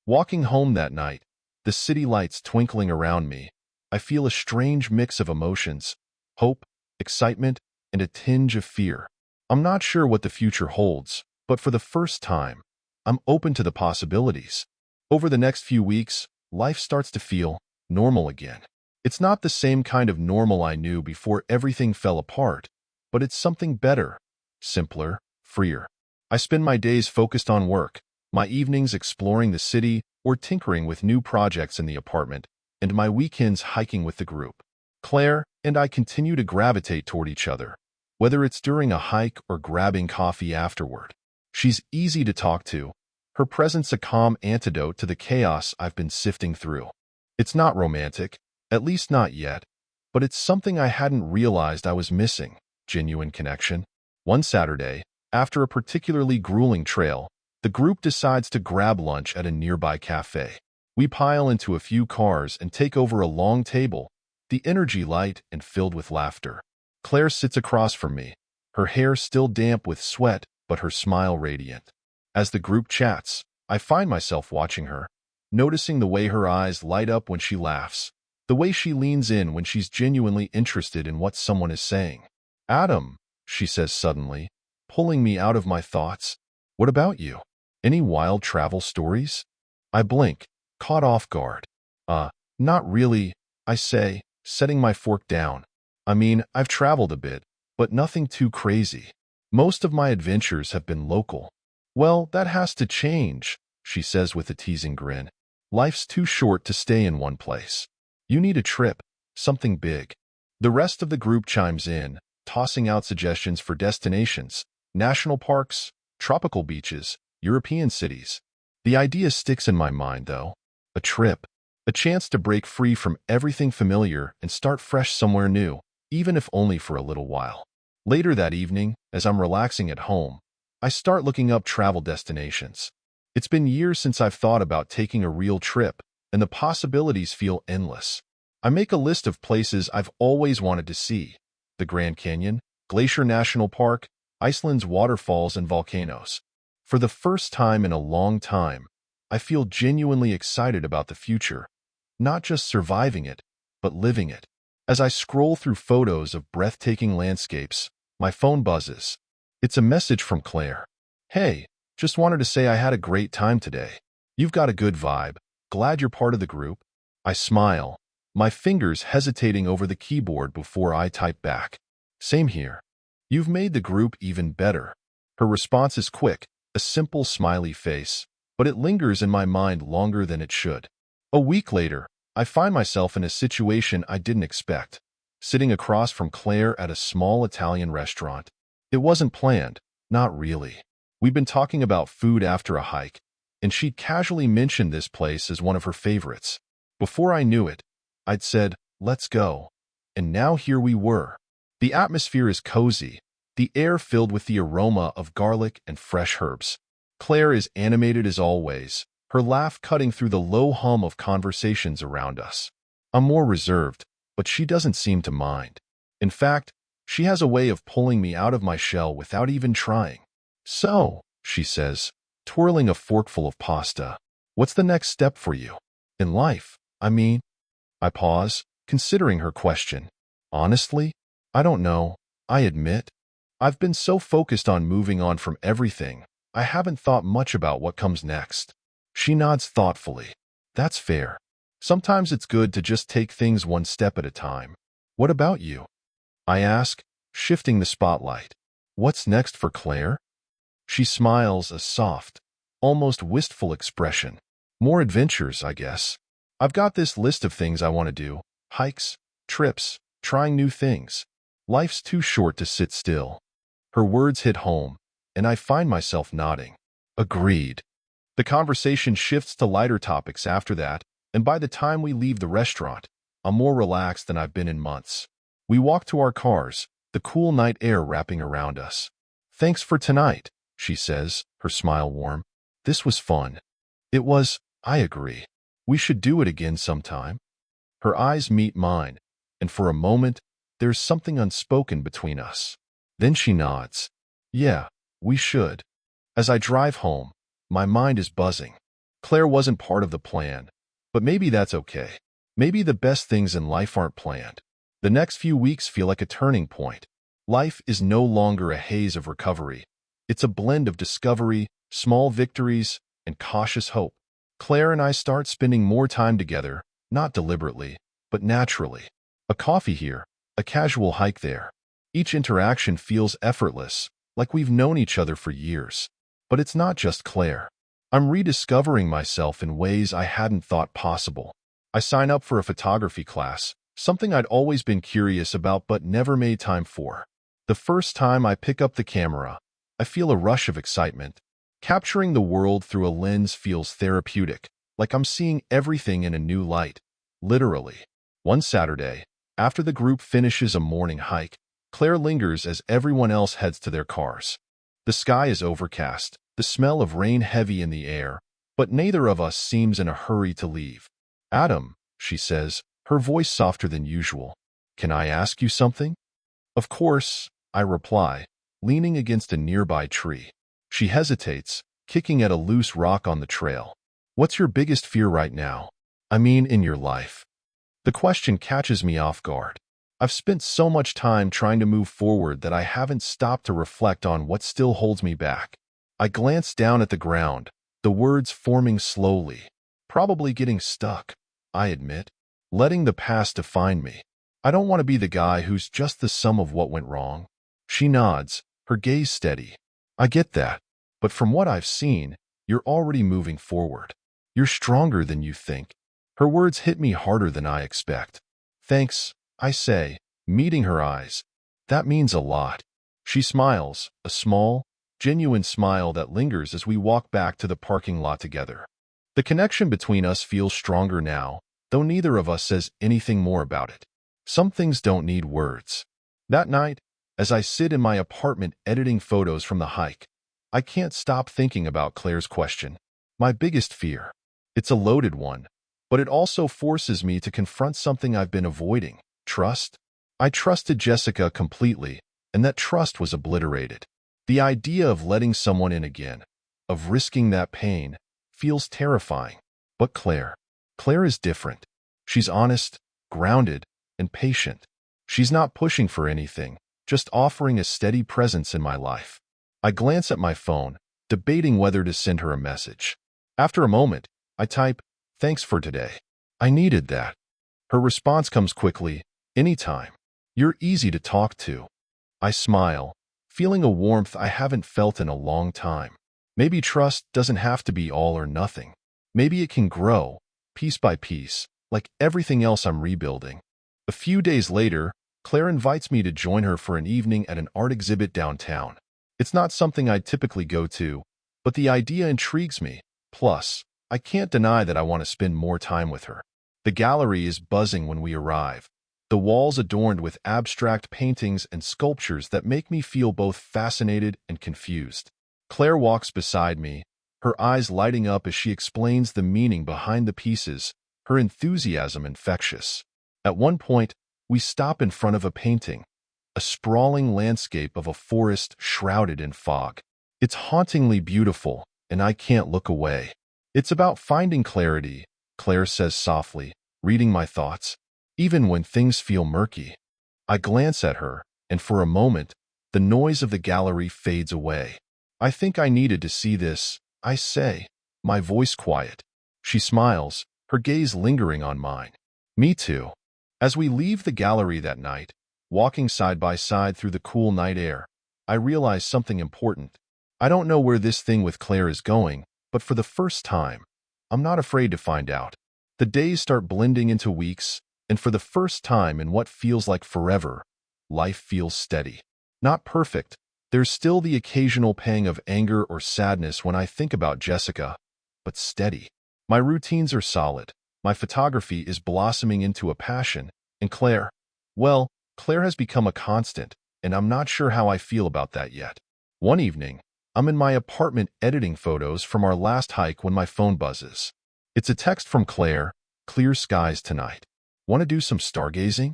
Walking home that night, the city lights twinkling around me, I feel a strange mix of emotions, hope, excitement, and a tinge of fear. I'm not sure what the future holds, but for the first time, I'm open to the possibilities. Over the next few weeks, life starts to feel normal again. It's not the same kind of normal I knew before everything fell apart, but it's something better, simpler, freer. I spend my days focused on work, my evenings exploring the city or tinkering with new projects in the apartment, and my weekends hiking with the group. Claire and I continue to gravitate toward each other, whether it's during a hike or grabbing coffee afterward. She's easy to talk to, her presence a calm antidote to the chaos I've been sifting through. It's not romantic, at least not yet, but it's something I hadn't realized I was missing, genuine connection. One Saturday, after a particularly grueling trail, the group decides to grab lunch at a nearby cafe. We pile into a few cars and take over a long table, the energy light and filled with laughter. Claire sits across from me, her hair still damp with sweat, but her smile radiant. As the group chats, I find myself watching her, noticing the way her eyes light up when she laughs, the way she leans in when she's genuinely interested in what someone is saying. "Adam," she says suddenly, pulling me out of my thoughts. "What about you? Any wild travel stories?" I blink, caught off guard. Not really," I say, setting my fork down. "I mean, I've traveled a bit, but nothing too crazy. Most of my adventures have been local." "Well, that has to change," she says with a teasing grin. "Life's too short to stay in one place. You need a trip, something big." The rest of the group chimes in, tossing out suggestions for destinations, national parks, tropical beaches, European cities. The idea sticks in my mind, though. A trip. A chance to break free from everything familiar and start fresh somewhere new, even if only for a little while. Later that evening, as I'm relaxing at home, I start looking up travel destinations. It's been years since I've thought about taking a real trip, and the possibilities feel endless. I make a list of places I've always wanted to see: the Grand Canyon, Glacier National Park, Iceland's waterfalls and volcanoes. For the first time in a long time, I feel genuinely excited about the future, not just surviving it, but living it. As I scroll through photos of breathtaking landscapes, my phone buzzes, It's a message from Claire. Hey, just wanted to say I had a great time today. You've got a good vibe. Glad you're part of the group. I smile, my fingers hesitating over the keyboard before I type back. Same here. You've made the group even better. Her response is quick, a simple smiley face, but it lingers in my mind longer than it should. A week later, I find myself in a situation I didn't expect, sitting across from Claire at a small Italian restaurant. It wasn't planned, not really. We'd been talking about food after a hike, and she'd casually mentioned this place as one of her favorites. Before I knew it, I'd said, "Let's go." And now here we were. The atmosphere is cozy, the air filled with the aroma of garlic and fresh herbs. Claire is animated as always, her laugh cutting through the low hum of conversations around us. I'm more reserved, but she doesn't seem to mind. In fact, she has a way of pulling me out of my shell without even trying. "So," she says, twirling a forkful of pasta, "what's the next step for you? In life, I mean?" I pause, considering her question. Honestly, I don't know, I admit. I've been so focused on moving on from everything, I haven't thought much about what comes next. She nods thoughtfully. That's fair. Sometimes it's good to just take things one step at a time. What about you? I ask, shifting the spotlight. What's next for Claire? She smiles, a soft, almost wistful expression. More adventures, I guess. I've got this list of things I want to do. Hikes, trips, trying new things. Life's too short to sit still. Her words hit home, and I find myself nodding. Agreed. The conversation shifts to lighter topics after that, and by the time we leave the restaurant, I'm more relaxed than I've been in months. We walk to our cars, the cool night air wrapping around us. Thanks for tonight, she says, her smile warm. This was fun. It was, I agree. We should do it again sometime. Her eyes meet mine, and for a moment, there's something unspoken between us. Then she nods. Yeah, we should. As I drive home, my mind is buzzing. Claire wasn't part of the plan, but maybe that's okay. Maybe the best things in life aren't planned. The next few weeks feel like a turning point. Life is no longer a haze of recovery. It's a blend of discovery, small victories, and cautious hope. Claire and I start spending more time together, not deliberately, but naturally. A coffee here, a casual hike there. Each interaction feels effortless, like we've known each other for years. But it's not just Claire. I'm rediscovering myself in ways I hadn't thought possible. I sign up for a photography class, something I'd always been curious about but never made time for. The first time I pick up the camera, I feel a rush of excitement. Capturing the world through a lens feels therapeutic, like I'm seeing everything in a new light. Literally. One Saturday, after the group finishes a morning hike, Claire lingers as everyone else heads to their cars. The sky is overcast, the smell of rain heavy in the air, but neither of us seems in a hurry to leave. "Adam," she says, her voice softer than usual. "Can I ask you something?" "Of course," I reply, leaning against a nearby tree. She hesitates, kicking at a loose rock on the trail. "What's your biggest fear right now? I mean, in your life?" The question catches me off guard. I've spent so much time trying to move forward that I haven't stopped to reflect on what still holds me back. I glance down at the ground, the words forming slowly. Probably getting stuck, I admit. Letting the past define me. I don't want to be the guy who's just the sum of what went wrong. She nods, her gaze steady. "I get that. But from what I've seen, you're already moving forward. You're stronger than you think." Her words hit me harder than I expect. "Thanks," I say, meeting her eyes. "That means a lot." She smiles, a small, genuine smile that lingers as we walk back to the parking lot together. The connection between us feels stronger now, though neither of us says anything more about it. Some things don't need words. That night, as I sit in my apartment editing photos from the hike, I can't stop thinking about Claire's question. My biggest fear. It's a loaded one, but it also forces me to confront something I've been avoiding. Trust? I trusted Jessica completely, and that trust was obliterated. The idea of letting someone in again, of risking that pain, feels terrifying. But Claire is different. She's honest, grounded, and patient. She's not pushing for anything, just offering a steady presence in my life. I glance at my phone, debating whether to send her a message. After a moment, I type, "Thanks for today. I needed that." Her response comes quickly, "Anytime. You're easy to talk to." I smile, feeling a warmth I haven't felt in a long time. Maybe trust doesn't have to be all or nothing. Maybe it can grow, piece by piece, like everything else I'm rebuilding. A few days later, Claire invites me to join her for an evening at an art exhibit downtown. It's not something I'd typically go to, but the idea intrigues me. Plus, I can't deny that I want to spend more time with her. The gallery is buzzing when we arrive, the walls adorned with abstract paintings and sculptures that make me feel both fascinated and confused. Claire walks beside me, her eyes lighting up as she explains the meaning behind the pieces, her enthusiasm infectious. At one point, we stop in front of a painting, a sprawling landscape of a forest shrouded in fog. It's hauntingly beautiful, and I can't look away. "It's about finding clarity," Claire says softly, reading my thoughts, "even when things feel murky." I glance at her, and for a moment, the noise of the gallery fades away. "I think I needed to see this," I say, my voice quiet. She smiles, her gaze lingering on mine. "Me too." As we leave the gallery that night, walking side by side through the cool night air, I realize something important. I don't know where this thing with Claire is going, but for the first time, I'm not afraid to find out. The days start blending into weeks, and for the first time in what feels like forever, life feels steady. Not perfect. There's still the occasional pang of anger or sadness when I think about Jessica, but steady. My routines are solid. My photography is blossoming into a passion, and Claire has become a constant, and I'm not sure how I feel about that yet. One evening, I'm in my apartment editing photos from our last hike when my phone buzzes. It's a text from Claire, "Clear skies tonight. Want to do some stargazing?"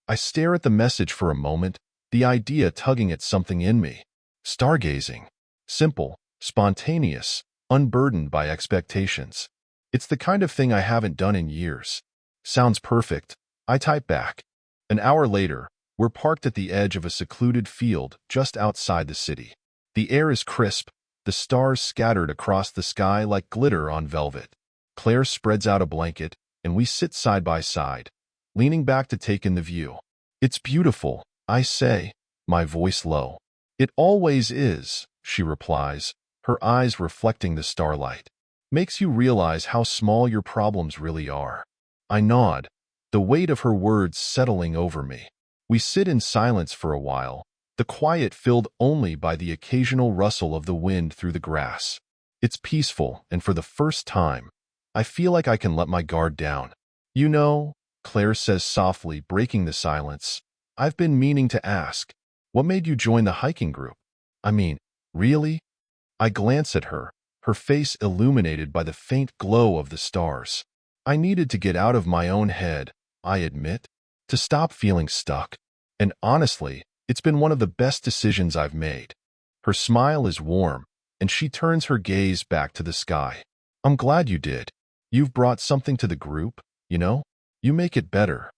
I stare at the message for a moment, the idea tugging at something in me. Stargazing. Simple, spontaneous, unburdened by expectations. It's the kind of thing I haven't done in years. Sounds perfect, I type back. An hour later, we're parked at the edge of a secluded field just outside the city. The air is crisp, the stars scattered across the sky like glitter on velvet. Claire spreads out a blanket, and we sit side by side, leaning back to take in the view. "It's beautiful," I say, my voice low. "It always is," she replies, her eyes reflecting the starlight. "Makes you realize how small your problems really are." I nod, the weight of her words settling over me. We sit in silence for a while, the quiet filled only by the occasional rustle of the wind through the grass. It's peaceful, and for the first time, I feel like I can let my guard down. "You know," Claire says softly, breaking the silence, "I've been meaning to ask, what made you join the hiking group? I mean, really?" I glance at her, her face illuminated by the faint glow of the stars. "I needed to get out of my own head," I admit, "to stop feeling stuck. And honestly, it's been one of the best decisions I've made." Her smile is warm, and she turns her gaze back to the sky. "I'm glad you did. You've brought something to the group, you know? You make it better."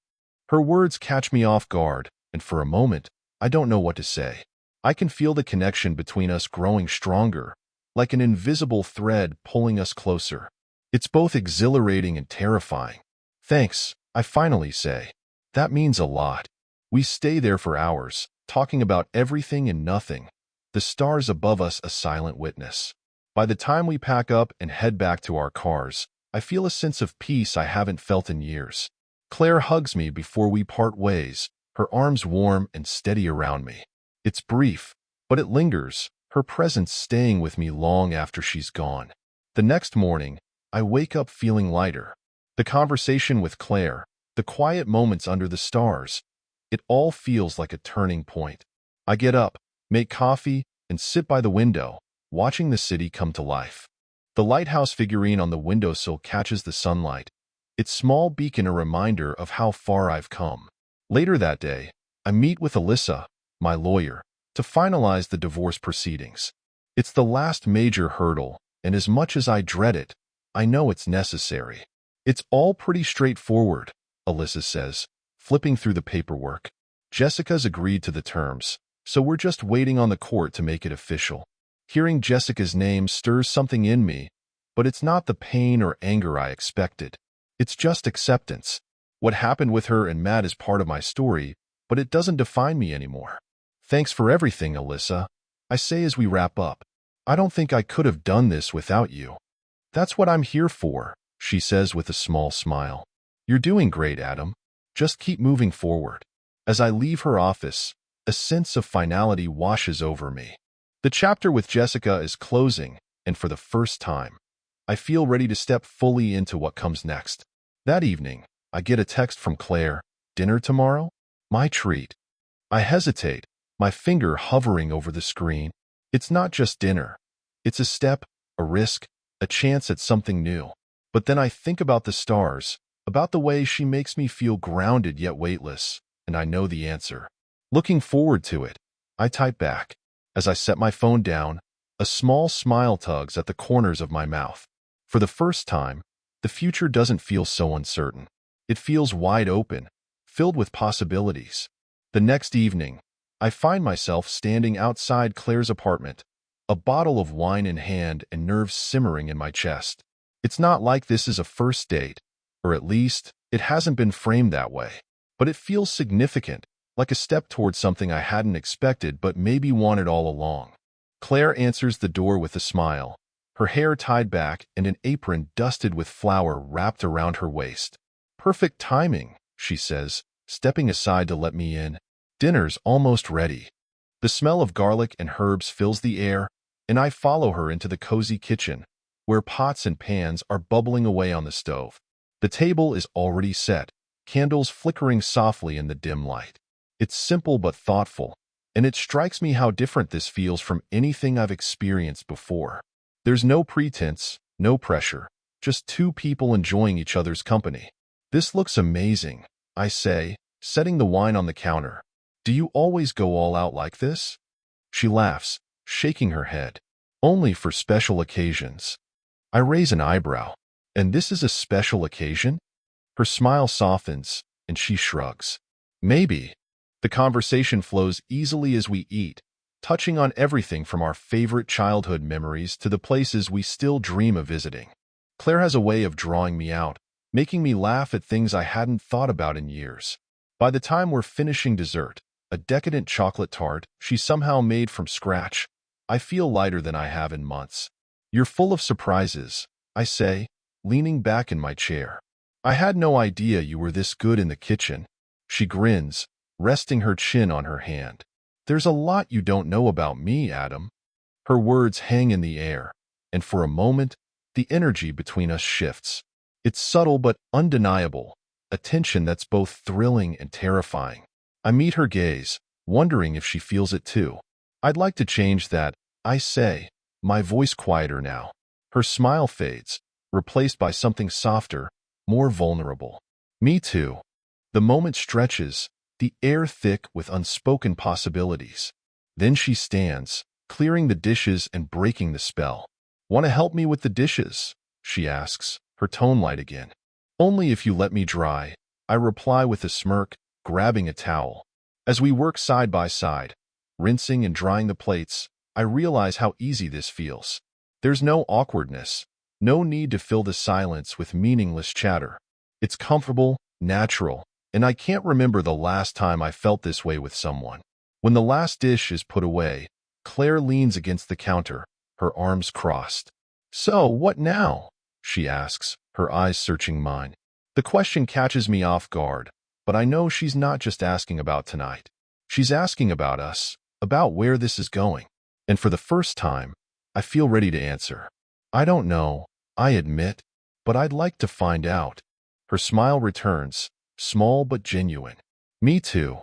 Her words catch me off guard, and for a moment, I don't know what to say. I can feel the connection between us growing stronger, like an invisible thread pulling us closer. It's both exhilarating and terrifying. "Thanks," I finally say. "That means a lot." We stay there for hours, talking about everything and nothing, the stars above us a silent witness. By the time we pack up and head back to our cars, I feel a sense of peace I haven't felt in years. Claire hugs me before we part ways, her arms warm and steady around me. It's brief, but it lingers, her presence staying with me long after she's gone. The next morning, I wake up feeling lighter. The conversation with Claire, the quiet moments under the stars, it all feels like a turning point. I get up, make coffee, and sit by the window, watching the city come to life. The lighthouse figurine on the windowsill catches the sunlight, its small beacon a reminder of how far I've come. Later that day, I meet with Alyssa, my lawyer, to finalize the divorce proceedings. It's the last major hurdle, and as much as I dread it, I know it's necessary. "It's all pretty straightforward," Alyssa says, flipping through the paperwork. "Jessica's agreed to the terms. so we're just waiting on the court to make it official. Hearing Jessica's name stirs something in me, but it's not the pain or anger I expected. It's just acceptance. What happened with her and Matt is part of my story, but it doesn't define me anymore. Thanks for everything, Alyssa, I say as we wrap up. I don't think I could have done this without you. That's what I'm here for, she says with a small smile. You're doing great, Adam. Just keep moving forward. As I leave her office, a sense of finality washes over me. The chapter with Jessica is closing, and for the first time, I feel ready to step fully into what comes next. That evening, I get a text from Claire. Dinner tomorrow? My treat. I hesitate, my finger hovering over the screen. It's not just dinner. It's a step, a risk, a chance at something new. But then I think about the stars, about the way she makes me feel grounded yet weightless, and I know the answer. Looking forward to it, I type back. As I set my phone down, a small smile tugs at the corners of my mouth. For the first time, the future doesn't feel so uncertain. It feels wide open, filled with possibilities. The next evening, I find myself standing outside Claire's apartment, a bottle of wine in hand and nerves simmering in my chest. It's not like this is a first date, or at least, it hasn't been framed that way. But it feels significant, like a step towards something I hadn't expected but maybe wanted all along. Claire answers the door with a smile, her hair tied back and an apron dusted with flour wrapped around her waist. Perfect timing, she says, stepping aside to let me in. Dinner's almost ready. The smell of garlic and herbs fills the air, and I follow her into the cozy kitchen, where pots and pans are bubbling away on the stove. The table is already set, candles flickering softly in the dim light. It's simple but thoughtful, and it strikes me how different this feels from anything I've experienced before. There's no pretense, no pressure, just two people enjoying each other's company. This looks amazing, I say, setting the wine on the counter. Do you always go all out like this? She laughs, shaking her head. Only for special occasions. I raise an eyebrow. And this is a special occasion? Her smile softens, and she shrugs. Maybe. The conversation flows easily as we eat, touching on everything from our favorite childhood memories to the places we still dream of visiting. Claire has a way of drawing me out, making me laugh at things I hadn't thought about in years. By the time we're finishing dessert, a decadent chocolate tart she somehow made from scratch, I feel lighter than I have in months. You're full of surprises, I say, leaning back in my chair. I had no idea you were this good in the kitchen. She grins, resting her chin on her hand. There's a lot you don't know about me, Adam. Her words hang in the air, and for a moment, the energy between us shifts. It's subtle but undeniable, a tension that's both thrilling and terrifying. I meet her gaze, wondering if she feels it too. I'd like to change that, I say, my voice quieter now. Her smile fades, replaced by something softer, more vulnerable. Me too. The moment stretches, the air thick with unspoken possibilities. Then she stands, clearing the dishes and breaking the spell. Want to help me with the dishes? She asks, her tone light again. Only if you let me dry, I reply with a smirk, grabbing a towel. As we work side by side, rinsing and drying the plates, I realize how easy this feels. There's no awkwardness, no need to fill the silence with meaningless chatter. It's comfortable, natural, and I can't remember the last time I felt this way with someone. When the last dish is put away, Claire leans against the counter, her arms crossed. So, what now? She asks, her eyes searching mine. The question catches me off guard, but I know she's not just asking about tonight. She's asking about us, about where this is going. And for the first time, I feel ready to answer. I don't know, I admit, but I'd like to find out. Her smile returns, small but genuine. Me too.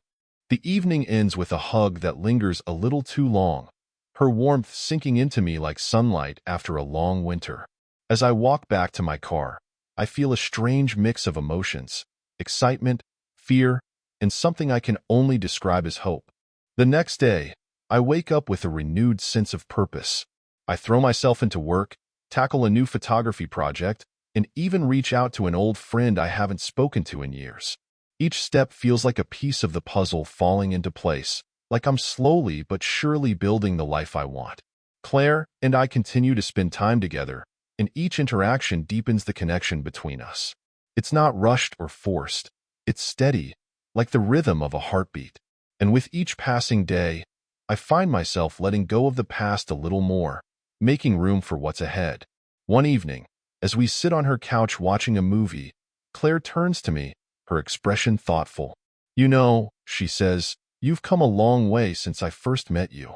The evening ends with a hug that lingers a little too long, her warmth sinking into me like sunlight after a long winter. As I walk back to my car, I feel a strange mix of emotions, excitement, fear, and something I can only describe as hope. The next day, I wake up with a renewed sense of purpose. I throw myself into work, tackle a new photography project, and even reach out to an old friend I haven't spoken to in years. Each step feels like a piece of the puzzle falling into place, like I'm slowly but surely building the life I want. Claire and I continue to spend time together, and each interaction deepens the connection between us. It's not rushed or forced. It's steady, like the rhythm of a heartbeat. And with each passing day, I find myself letting go of the past a little more, making room for what's ahead. One evening, as we sit on her couch watching a movie, Claire turns to me, her expression thoughtful. "You know," she says, "you've come a long way since I first met you."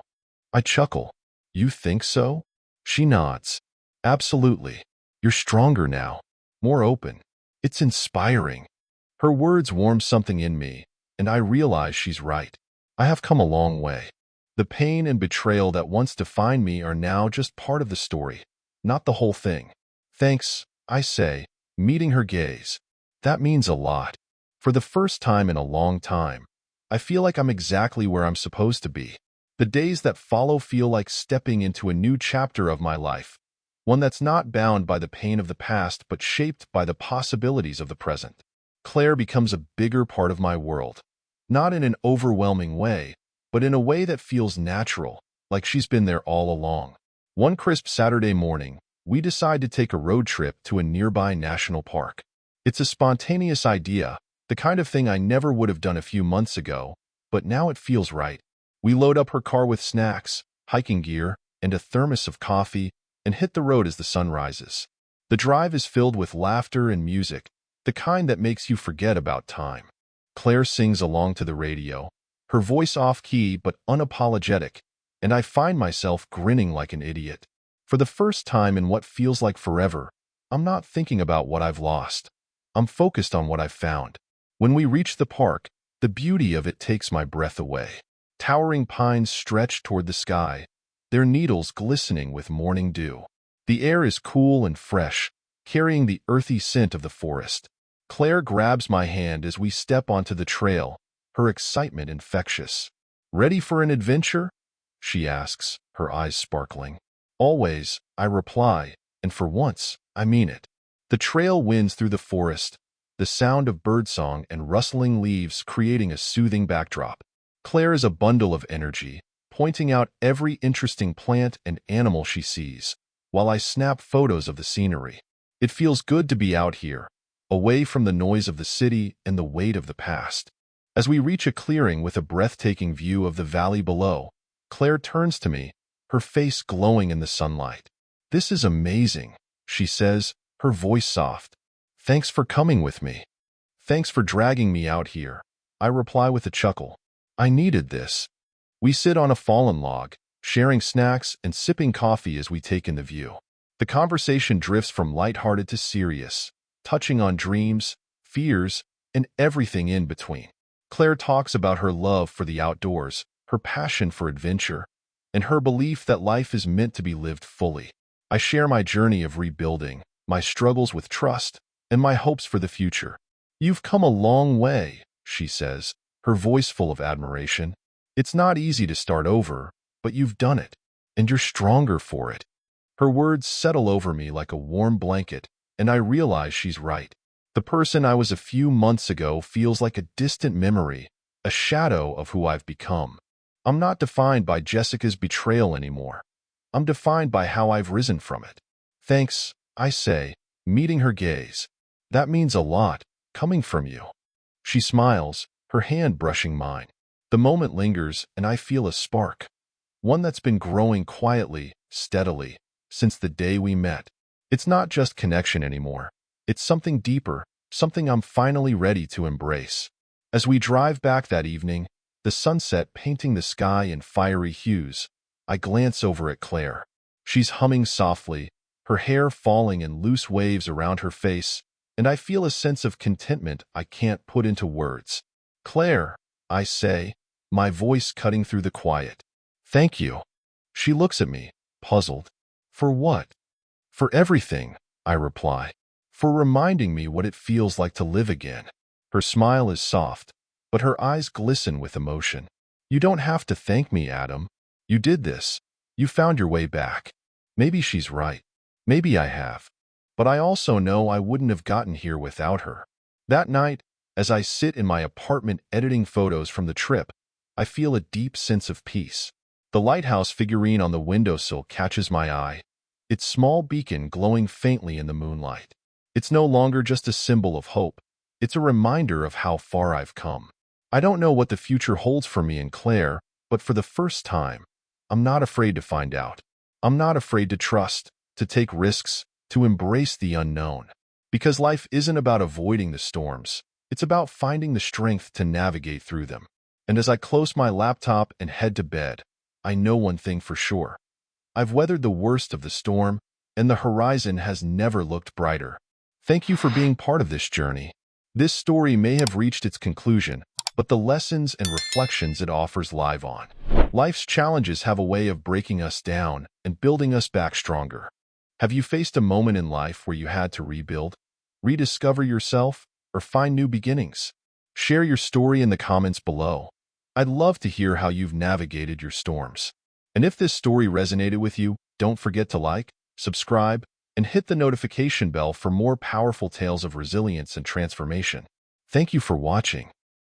I chuckle. "You think so?" She nods. "Absolutely. You're stronger now, more open. It's inspiring." Her words warm something in me, and I realize she's right. I have come a long way. The pain and betrayal that once defined me are now just part of the story, not the whole thing. "Thanks," I say, meeting her gaze. That means a lot. For the first time in a long time, I feel like I'm exactly where I'm supposed to be. The days that follow feel like stepping into a new chapter of my life, one that's not bound by the pain of the past but shaped by the possibilities of the present. Claire becomes a bigger part of my world, not in an overwhelming way, but in a way that feels natural, like she's been there all along. One crisp Saturday morning, we decide to take a road trip to a nearby national park. It's a spontaneous idea, the kind of thing I never would have done a few months ago, but now it feels right. We load up her car with snacks, hiking gear, and a thermos of coffee, and hit the road as the sun rises. The drive is filled with laughter and music, the kind that makes you forget about time. Claire sings along to the radio, her voice off-key but unapologetic, and I find myself grinning like an idiot. For the first time in what feels like forever, I'm not thinking about what I've lost. I'm focused on what I've found. When we reach the park, the beauty of it takes my breath away. Towering pines stretch toward the sky, their needles glistening with morning dew. The air is cool and fresh, carrying the earthy scent of the forest. Claire grabs my hand as we step onto the trail, her excitement infectious. "Ready for an adventure?" she asks, her eyes sparkling. "Always," I reply, and for once, I mean it. The trail winds through the forest, the sound of birdsong and rustling leaves creating a soothing backdrop. Claire is a bundle of energy, pointing out every interesting plant and animal she sees, while I snap photos of the scenery. It feels good to be out here, away from the noise of the city and the weight of the past. As we reach a clearing with a breathtaking view of the valley below, Claire turns to me, her face glowing in the sunlight. "This is amazing," she says, her voice soft. "Thanks for coming with me." "Thanks for dragging me out here," I reply with a chuckle. I needed this. We sit on a fallen log, sharing snacks and sipping coffee as we take in the view. The conversation drifts from lighthearted to serious, touching on dreams, fears, and everything in between. Claire talks about her love for the outdoors, her passion for adventure, and her belief that life is meant to be lived fully. I share my journey of rebuilding, my struggles with trust, and my hopes for the future. "You've come a long way," she says, her voice full of admiration. "It's not easy to start over, but you've done it, and you're stronger for it." Her words settle over me like a warm blanket, and I realize she's right. The person I was a few months ago feels like a distant memory, a shadow of who I've become. I'm not defined by Jessica's betrayal anymore. I'm defined by how I've risen from it. "Thanks," I say, meeting her gaze. "That means a lot, coming from you." She smiles, her hand brushing mine. The moment lingers, and I feel a spark, one that's been growing quietly, steadily, since the day we met. It's not just connection anymore. It's something deeper, something I'm finally ready to embrace. As we drive back that evening, the sunset painting the sky in fiery hues, I glance over at Claire. She's humming softly, her hair falling in loose waves around her face, and I feel a sense of contentment I can't put into words. "Claire," I say, my voice cutting through the quiet. "Thank you." She looks at me, puzzled. "For what?" "For everything," I reply. "For reminding me what it feels like to live again." Her smile is soft, but her eyes glisten with emotion. "You don't have to thank me, Adam. You did this. You found your way back." Maybe she's right. Maybe I have. But I also know I wouldn't have gotten here without her. That night, as I sit in my apartment editing photos from the trip, I feel a deep sense of peace. The lighthouse figurine on the windowsill catches my eye, its small beacon glowing faintly in the moonlight. It's no longer just a symbol of hope. It's a reminder of how far I've come. I don't know what the future holds for me and Claire, but for the first time, I'm not afraid to find out. I'm not afraid to trust, to take risks, to embrace the unknown. Because life isn't about avoiding the storms. It's about finding the strength to navigate through them. And as I close my laptop and head to bed, I know one thing for sure. I've weathered the worst of the storm, and the horizon has never looked brighter. Thank you for being part of this journey. This story may have reached its conclusion, but the lessons and reflections it offers live on. Life's challenges have a way of breaking us down and building us back stronger. Have you faced a moment in life where you had to rebuild, rediscover yourself, or find new beginnings? Share your story in the comments below. I'd love to hear how you've navigated your storms. And if this story resonated with you, don't forget to like, subscribe, and hit the notification bell for more powerful tales of resilience and transformation. Thank you for watching.